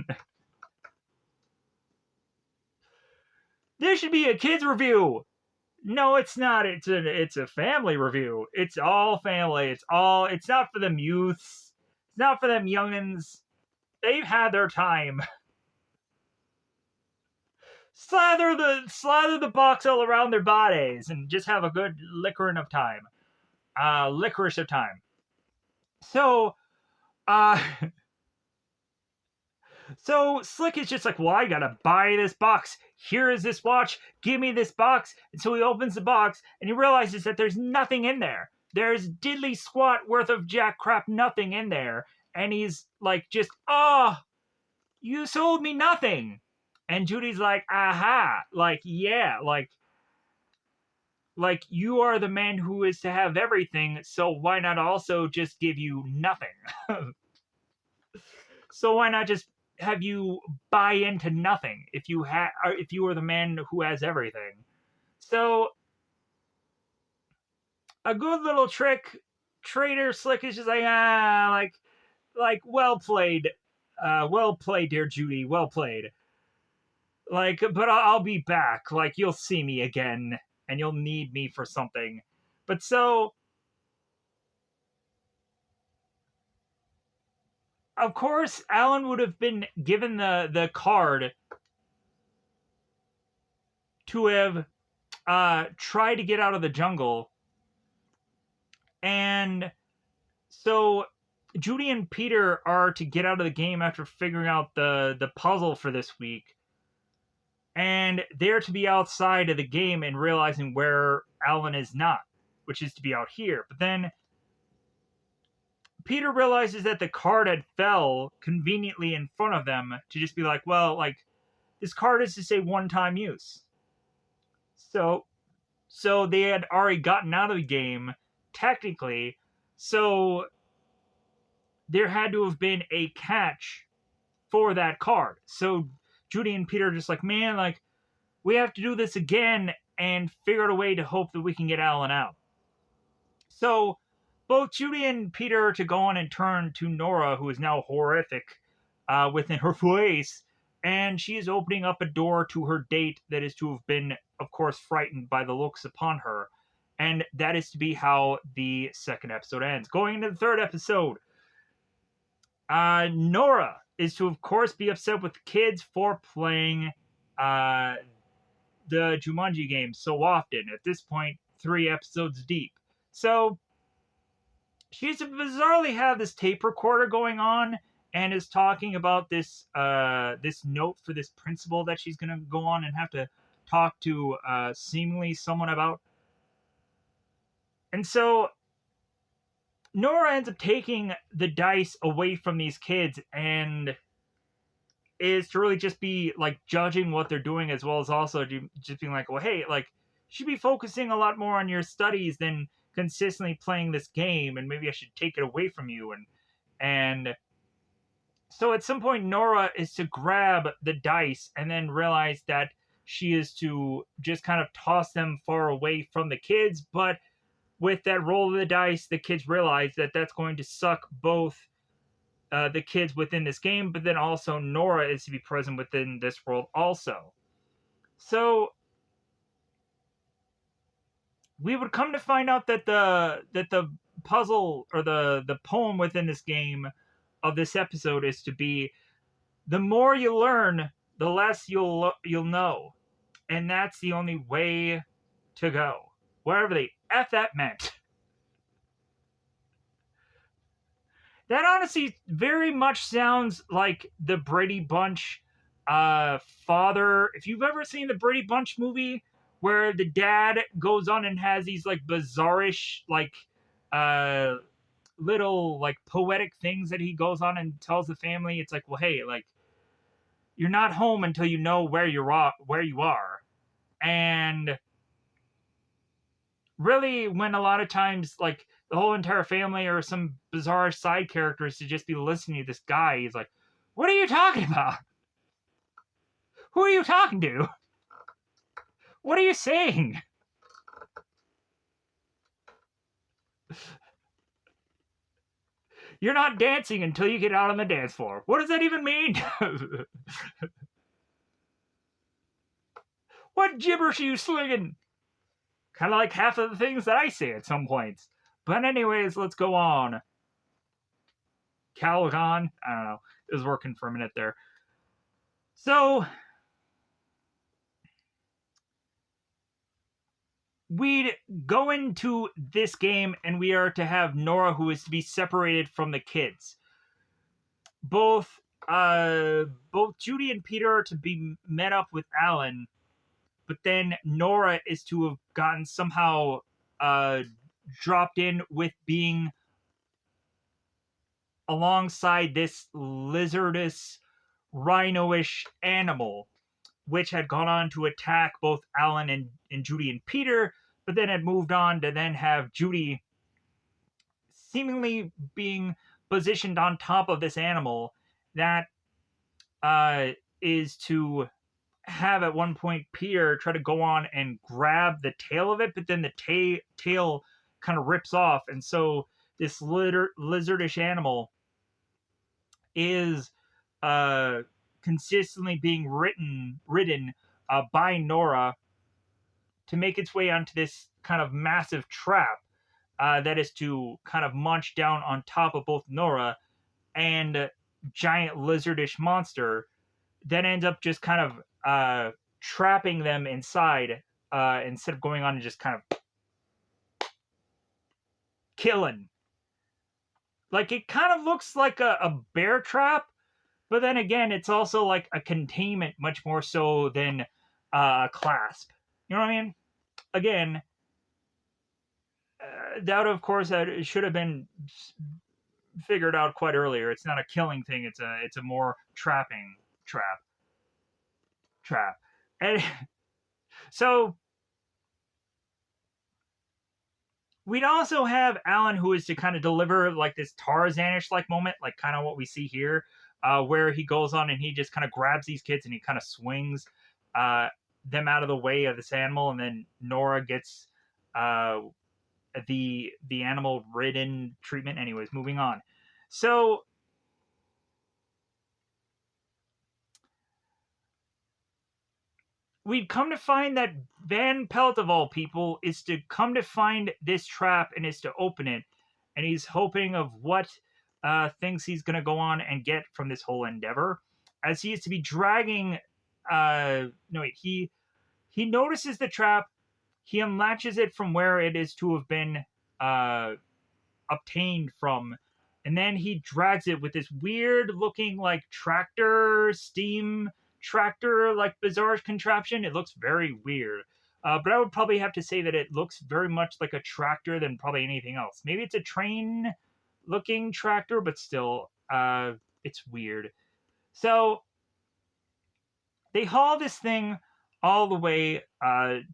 S1: This should be a kids review. No, it's not. It's a family review. It's all family. It's not for them youths. It's not for them youngins. They've had their time. Slather the box all around their bodies and just have a good liquoring of time. Licorice of time. So, uh, so Slick is just like, well, I gotta buy this box. Here is this watch. Give me this box. And so he opens the box and he realizes that there's nothing in there. There's diddly squat worth of jack crap nothing in there. And he's like, just, oh, you sold me nothing. And Judy's like, aha, like, yeah, like you are the man who is to have everything, so why not also just give you nothing? So why not just have you buy into nothing if you are the man who has everything? So a good little trick. Trader Slick is just like, like well played, dear Judy, well played. Like, but I'll be back. Like, you'll see me again, and you'll need me for something. But so, of course, Alan would have been given the card to have tried to get out of the jungle, and so Judy and Peter are to get out of the game after figuring out the puzzle for this week, and they're to be outside of the game and realizing where Alan is not, which is to be out here. But then Peter realizes that the card had fell conveniently in front of them to just be like, well, like this card is to say one-time use. So they had already gotten out of the game technically. So there had to have been a catch for that card. So Judy and Peter are just like, man, like we have to do this again and figure out a way to hope that we can get Alan out. So both Judy and Peter are to go on and turn to Nora, who is now horrific within her voice, and she is opening up a door to her date that is to have been, of course, frightened by the looks upon her. And that is to be how the second episode ends. Going into the third episode, Nora is to, of course, be upset with the kids for playing the Jumanji game so often. At this point, 3 episodes deep. So she's to bizarrely have this tape recorder going on and is talking about this this note for this principal that she's going to go on and have to talk to seemingly someone about. And so Nora ends up taking the dice away from these kids and is to really just be like judging what they're doing, as well as also just being like, well, hey, like you should be focusing a lot more on your studies than consistently playing this game, and maybe I should take it away from you. And so at some point Nora is to grab the dice and then realize that she is to just kind of toss them far away from the kids, but with that roll of the dice, the kids realize that that's going to suck both the kids within this game, but then also Nora is to be present within this world also. So we would come to find out that the puzzle or the poem within this game of this episode is to be, the more you learn, the less you'll know, and that's the only way to go, wherever the f that meant. That honestly very much sounds like the Brady Bunch father. If you've ever seen the Brady Bunch movie, where the dad goes on and has these like bizarrish like little like poetic things that he goes on and tells the family, it's like, well, hey, like you're not home until you know where you are. And really, when a lot of times like the whole entire family or some bizarre side characters to just be listening to this guy, he's like, what are you talking about? Who are you talking to? What are you saying? You're not dancing until you get out on the dance floor. What does that even mean? What gibberish are you slinging? Kind of like half of the things that I say at some points. But anyways, let's go on. Calgon? I don't know. was working for a minute there. So we'd go into this game, and we are to have Nora, who is to be separated from the kids. Both both Judy and Peter are to be met up with Alan, but then Nora is to have gotten somehow dropped in with being alongside this lizardous, rhino-ish animal, which had gone on to attack both Alan and Judy and Peter, but then had moved on to then have Judy seemingly being positioned on top of this animal that is to have at one point Peter try to go on and grab the tail of it, but then the tail kind of rips off, and so this lizardish animal is consistently being ridden by Nora to make its way onto this kind of massive trap that is to kind of munch down on top of both Nora and giant lizardish monster that ends up just kind of trapping them inside instead of going on and just kind of killing. Like, it kind of looks like a bear trap, but then again, it's also like a containment much more so than a clasp. You know what I mean? Again, that of course it should have been figured out quite earlier. It's not a killing thing. It's a more trapping trap. And so we'd also have Alan, who is to kind of deliver like this Tarzanish like moment, like kind of what we see here, where he goes on and he just kind of grabs these kids and he kind of swings them out of the way of this animal, and then Nora gets the animal ridden treatment. Anyways, moving on. So we'd come to find that Van Pelt, of all people, is to come to find this trap and is to open it. And he's hoping of what things he's going to go on and get from this whole endeavor. As he is to be dragging... he notices the trap. He unlatches it from where it is to have been obtained from. And then he drags it with this weird-looking, like, tractor, steam... tractor like bizarre contraption. It looks very weird, but I would probably have to say that it looks very much like a tractor than probably anything else. Maybe it's a train looking tractor, but still it's weird. So they haul this thing all the way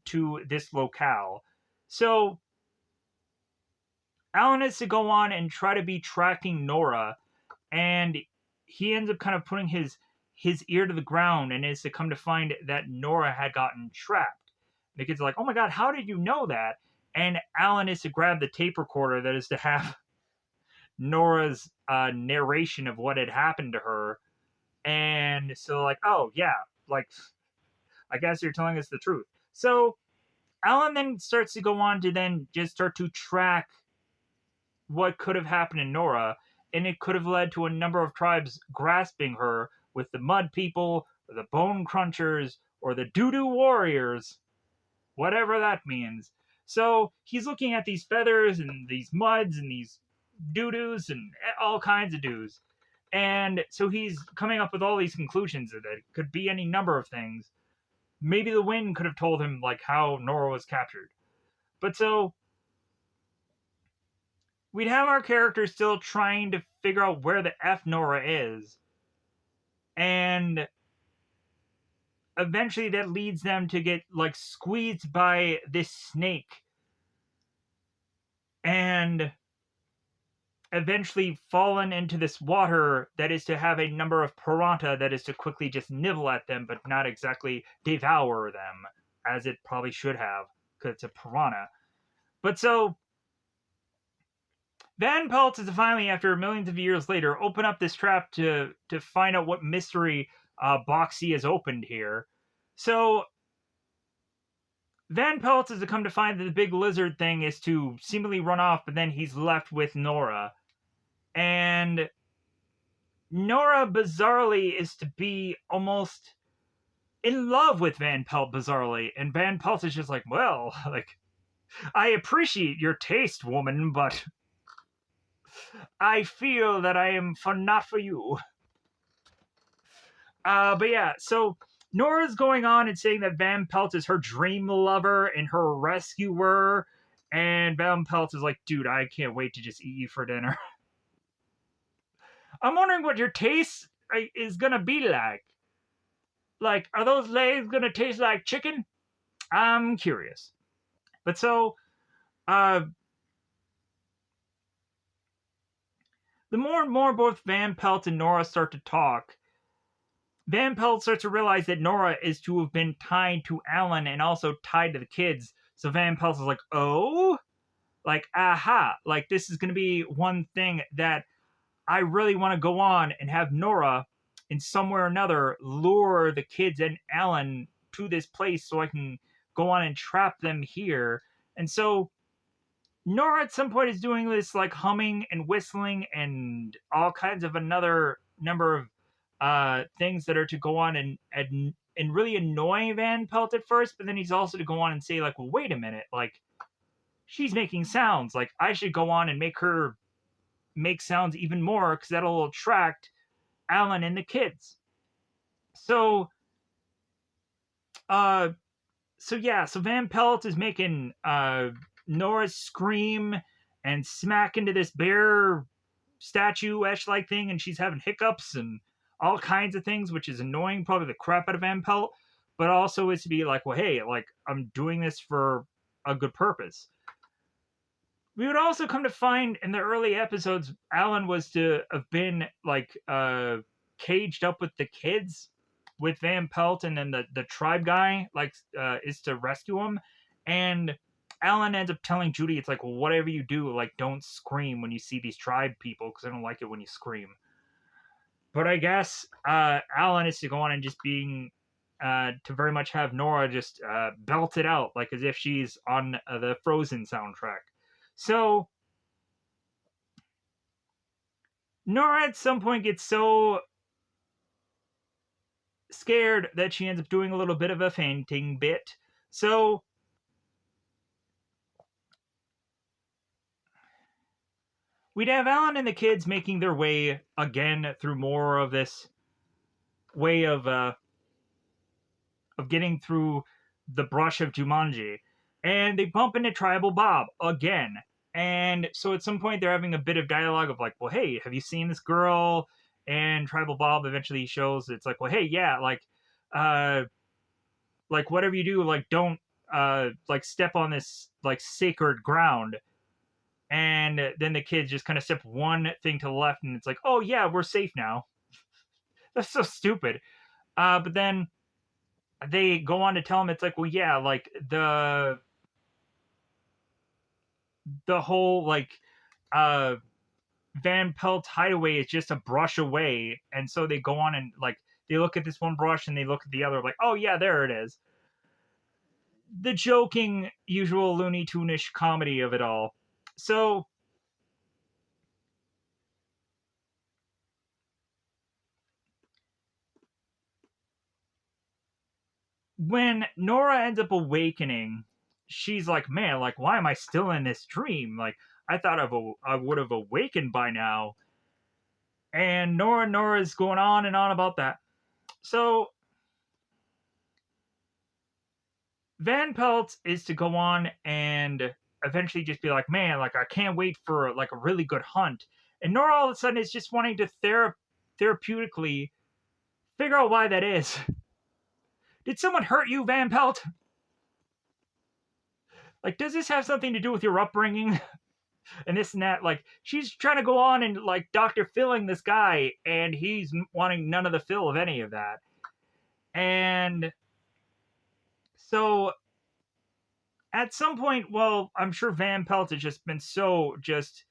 S1: to this locale. So Alan is to go on and try to be tracking Nora, and he ends up kind of putting his ear to the ground and is to come to find that Nora had gotten trapped. The kids are like, oh my god, how did you know that? And Alan is to grab the tape recorder that is to have Nora's narration of what had happened to her. And so like, oh yeah, like, I guess you're telling us the truth. So Alan then starts to go on to then just start to track what could have happened to Nora, and it could have led to a number of tribes grasping her with the Mud People, or the Bone Crunchers, or the Doo-Doo Warriors, whatever that means. So he's looking at these feathers and these muds and these doo-doos and all kinds of doos. And so he's coming up with all these conclusions that it could be any number of things. Maybe the wind could have told him like how Nora was captured. But so we'd have our characters still trying to figure out where the F Nora is. And eventually that leads them to get like squeezed by this snake and eventually fallen into this water that is to have a number of piranha that is to quickly just nibble at them, but not exactly devour them as it probably should have, because it's a piranha. But so Van Pelt is to finally, after millions of years later, open up this trap to find out what mystery Boxy has opened here. So Van Pelt is to come to find that the big lizard thing is to seemingly run off, but then he's left with Nora. And Nora bizarrely is to be almost in love with Van Pelt bizarrely, and Van Pelt is just like, well, like, I appreciate your taste, woman, but I feel that I am for not for you. But yeah, so Nora's going on and saying that Van Pelt is her dream lover and her rescuer, and Van Pelt is like, dude, I can't wait to just eat you for dinner. I'm wondering what your taste is gonna be like. Like, are those legs gonna taste like chicken? I'm curious. But so, uh, the more and more both Van Pelt and Nora start to talk, Van Pelt starts to realize that Nora is to have been tied to Alan and also tied to the kids. So Van Pelt is like, oh, like, aha, like this is going to be one thing that I really want to go on and have Nora in some way or another lure the kids and Alan to this place so I can go on and trap them here. And so Nora at some point is doing this like humming and whistling and all kinds of another number of things that are to go on and really annoy Van Pelt at first, but then he's also to go on and say like, well, wait a minute, like she's making sounds, like I should go on and make her make sounds even more because that'll attract Alan and the kids. So uh so yeah, so Van Pelt is making Nora scream and smack into this bear statue-esh like thing, and she's having hiccups and all kinds of things, which is annoying probably the crap out of Van Pelt, but also is to be like, well, hey, like I'm doing this for a good purpose. We would also come to find in the early episodes, Alan was to have been like caged up with the kids with Van Pelt, and then the tribe guy like is to rescue him, and Alan ends up telling Judy, it's like, well, whatever you do, like don't scream when you see these tribe people because I don't like it when you scream. But I guess Alan is to go on and just being to very much have Nora just belt it out like as if she's on the Frozen soundtrack. So Nora at some point gets so scared that she ends up doing a little bit of a fainting bit. So we'd have Alan and the kids making their way again through more of this way of getting through the brush of Jumanji, and they bump into Tribal Bob again. And so at some point they're having a bit of dialogue of like, well, hey, have you seen this girl? And Tribal Bob eventually shows it's like, well, hey, yeah, like whatever you do, like don't like step on this like sacred ground. And then the kids just kind of step one thing to the left, and it's like, oh yeah, we're safe now. That's so stupid. But then they go on to tell him it's like, well, yeah, like the whole like uh Van Pelt hideaway is just a brush away, and so they go on and like they look at this one brush and they look at the other, like, oh yeah, there it is. The joking, usual Looney Tune-ish comedy of it all. So when Nora ends up awakening, she's like, man, like, why am I still in this dream? Like, I thought I would have awakened by now. And Nora's going on and on about that. So Van Pelt is to go on and eventually just be like, man, like I can't wait for like a really good hunt. And Nora all of a sudden is just wanting to therapeutically figure out why that is. Did someone hurt you, Van Pelt? Like, does this have something to do with your upbringing? And this and that. Like, she's trying to go on and like Dr. Philling this guy, and he's wanting none of the fill of any of that. And so at some point, well, I'm sure Van Pelt has just been so just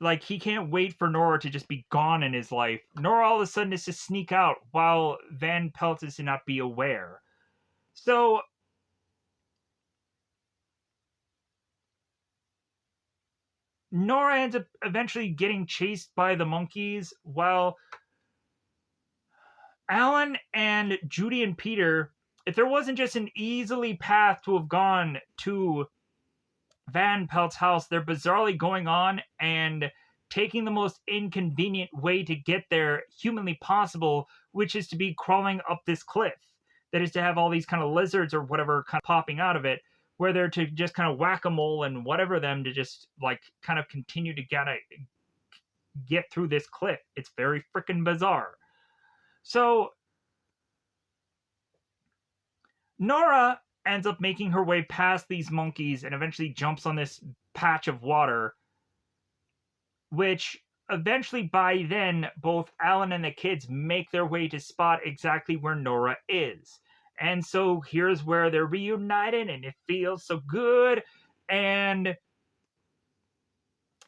S1: like he can't wait for Nora to just be gone in his life. Nora all of a sudden is to sneak out while Van Pelt is to not be aware. So Nora ends up eventually getting chased by the monkeys while Alan and Judy and Peter, if there wasn't just an easily path to have gone to Van Pelt's house, they're bizarrely going on and taking the most inconvenient way to get there humanly possible, which is to be crawling up this cliff. That is to have all these kind of lizards or whatever kind of popping out of it, where they're to just kind of whack a mole and whatever them to just like kind of continue to get through this cliff. It's very freaking bizarre. So Nora ends up making her way past these monkeys and eventually jumps on this patch of water, which eventually by then both Alan and the kids make their way to spot exactly where Nora is. And so here's where they're reunited and it feels so good. And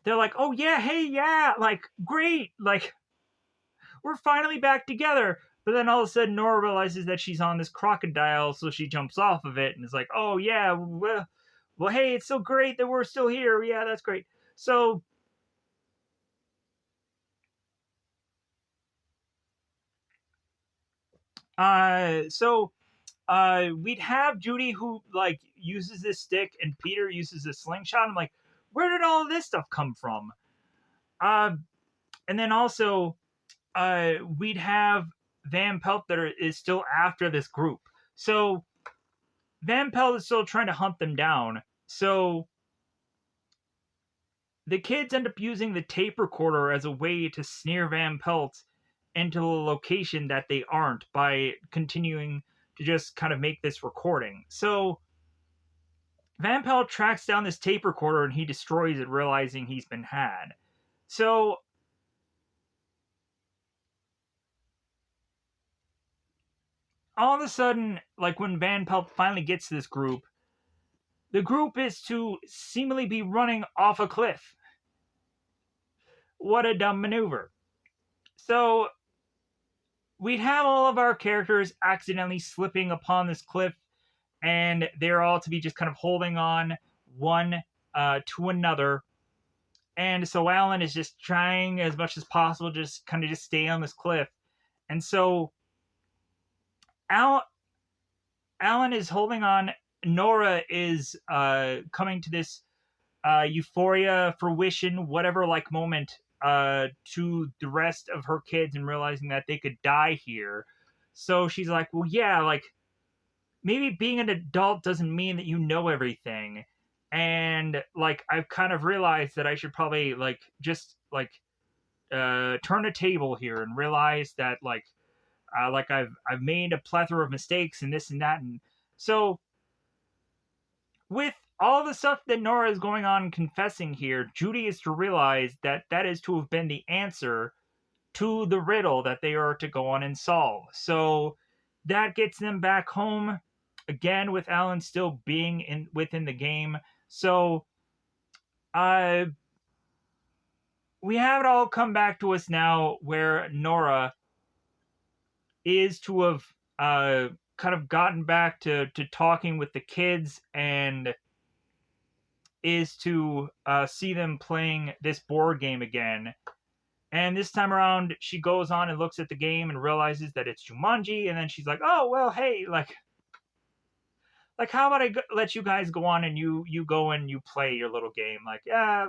S1: they're like, oh yeah, hey, yeah, like, great, like, we're finally back together. But then all of a sudden, Nora realizes that she's on this crocodile, so she jumps off of it and is like, oh yeah, well, hey, it's so great that we're still here. Yeah, that's great. So, we'd have Judy who like uses this stick and Peter uses a slingshot. I'm like, where did all of this stuff come from? Uh, and then also, we'd have Van Pelt that is still after this group. So Van Pelt is still trying to hunt them down. So the kids end up using the tape recorder as a way to snare Van Pelt into the location that they aren't by continuing to just kind of make this recording. So Van Pelt tracks down this tape recorder and he destroys it, realizing he's been had. So all of a sudden, like when Van Pelt finally gets to this group, the group is to seemingly be running off a cliff. What a dumb maneuver. So we'd have all of our characters accidentally slipping upon this cliff, and they're all to be just kind of holding on one to another. And so Alan is just trying as much as possible, just kind of just stay on this cliff. And so Al- Alan is holding on. Nora is coming to this euphoria, fruition, whatever like moment to the rest of her kids and realizing that they could die here. So she's like, well, yeah, like maybe being an adult doesn't mean that you know everything. And like I've kind of realized that I should probably like just like turn a table here and realize that like I've made a plethora of mistakes and this and that. And so with all the stuff that Nora is going on confessing here, Judy is to realize that that is to have been the answer to the riddle that they are to go on and solve. So that gets them back home again with Alan still being in within the game. So uh we have it all come back to us now where Nora is to have kind of gotten back to talking with the kids and is to see them playing this board game again. And this time around, she goes on and looks at the game and realizes that it's Jumanji. And then she's like, "Oh well, hey, like how about let you guys go on and you go and you play your little game? Like, yeah,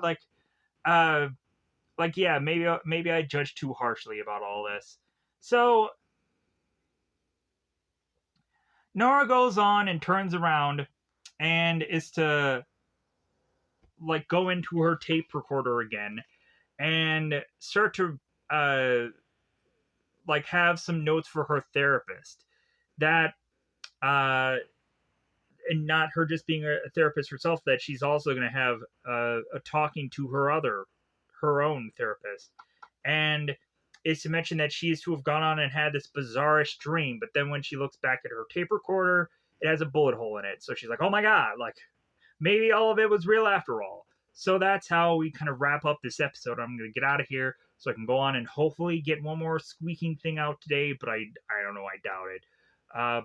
S1: uh, like yeah, maybe I judged too harshly about all this." So Nora goes on and turns around and is to like go into her tape recorder again and start to like have some notes for her therapist that and not her just being a therapist herself, that she's also going to have a talking to her own therapist, and is to mention that she is to have gone on and had this bizarrish dream, but then when she looks back at her tape recorder, it has a bullet hole in it, so she's like, oh my god, like maybe all of it was real after all. So that's how we kind of wrap up this episode. I'm going to get out of here so I can go on and hopefully get one more squeaking thing out today, but I don't know, I doubt it. Uh,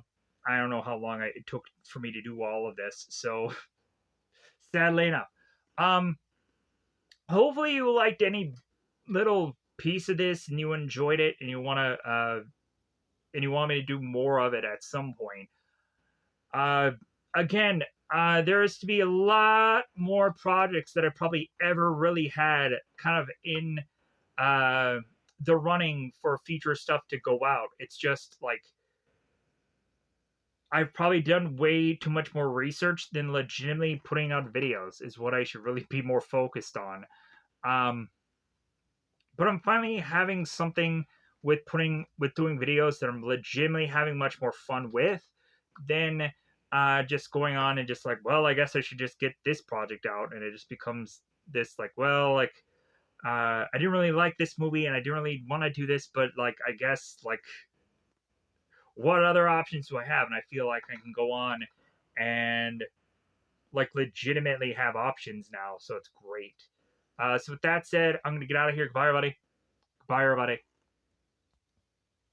S1: I don't know how long it took for me to do all of this, so sadly enough. Um, hopefully you liked any little piece of this and you enjoyed it and you want me to do more of it at some point. Uh, Again, there is to be a lot more projects that I probably ever really had kind of in uh, the running for future stuff to go out. It's just like I've probably done way too much more research than legitimately putting out videos is what I should really be more focused on. Um, but I'm finally having something with doing videos that I'm legitimately having much more fun with than just going on and just like, well, I guess I should just get this project out, and it just becomes this like, well, like I didn't really like this movie and I didn't really want to do this, but like I guess like what other options do I have? And I feel like I can go on and like legitimately have options now, so it's great. So with that said, I'm gonna get out of here. Goodbye, everybody. Goodbye, everybody.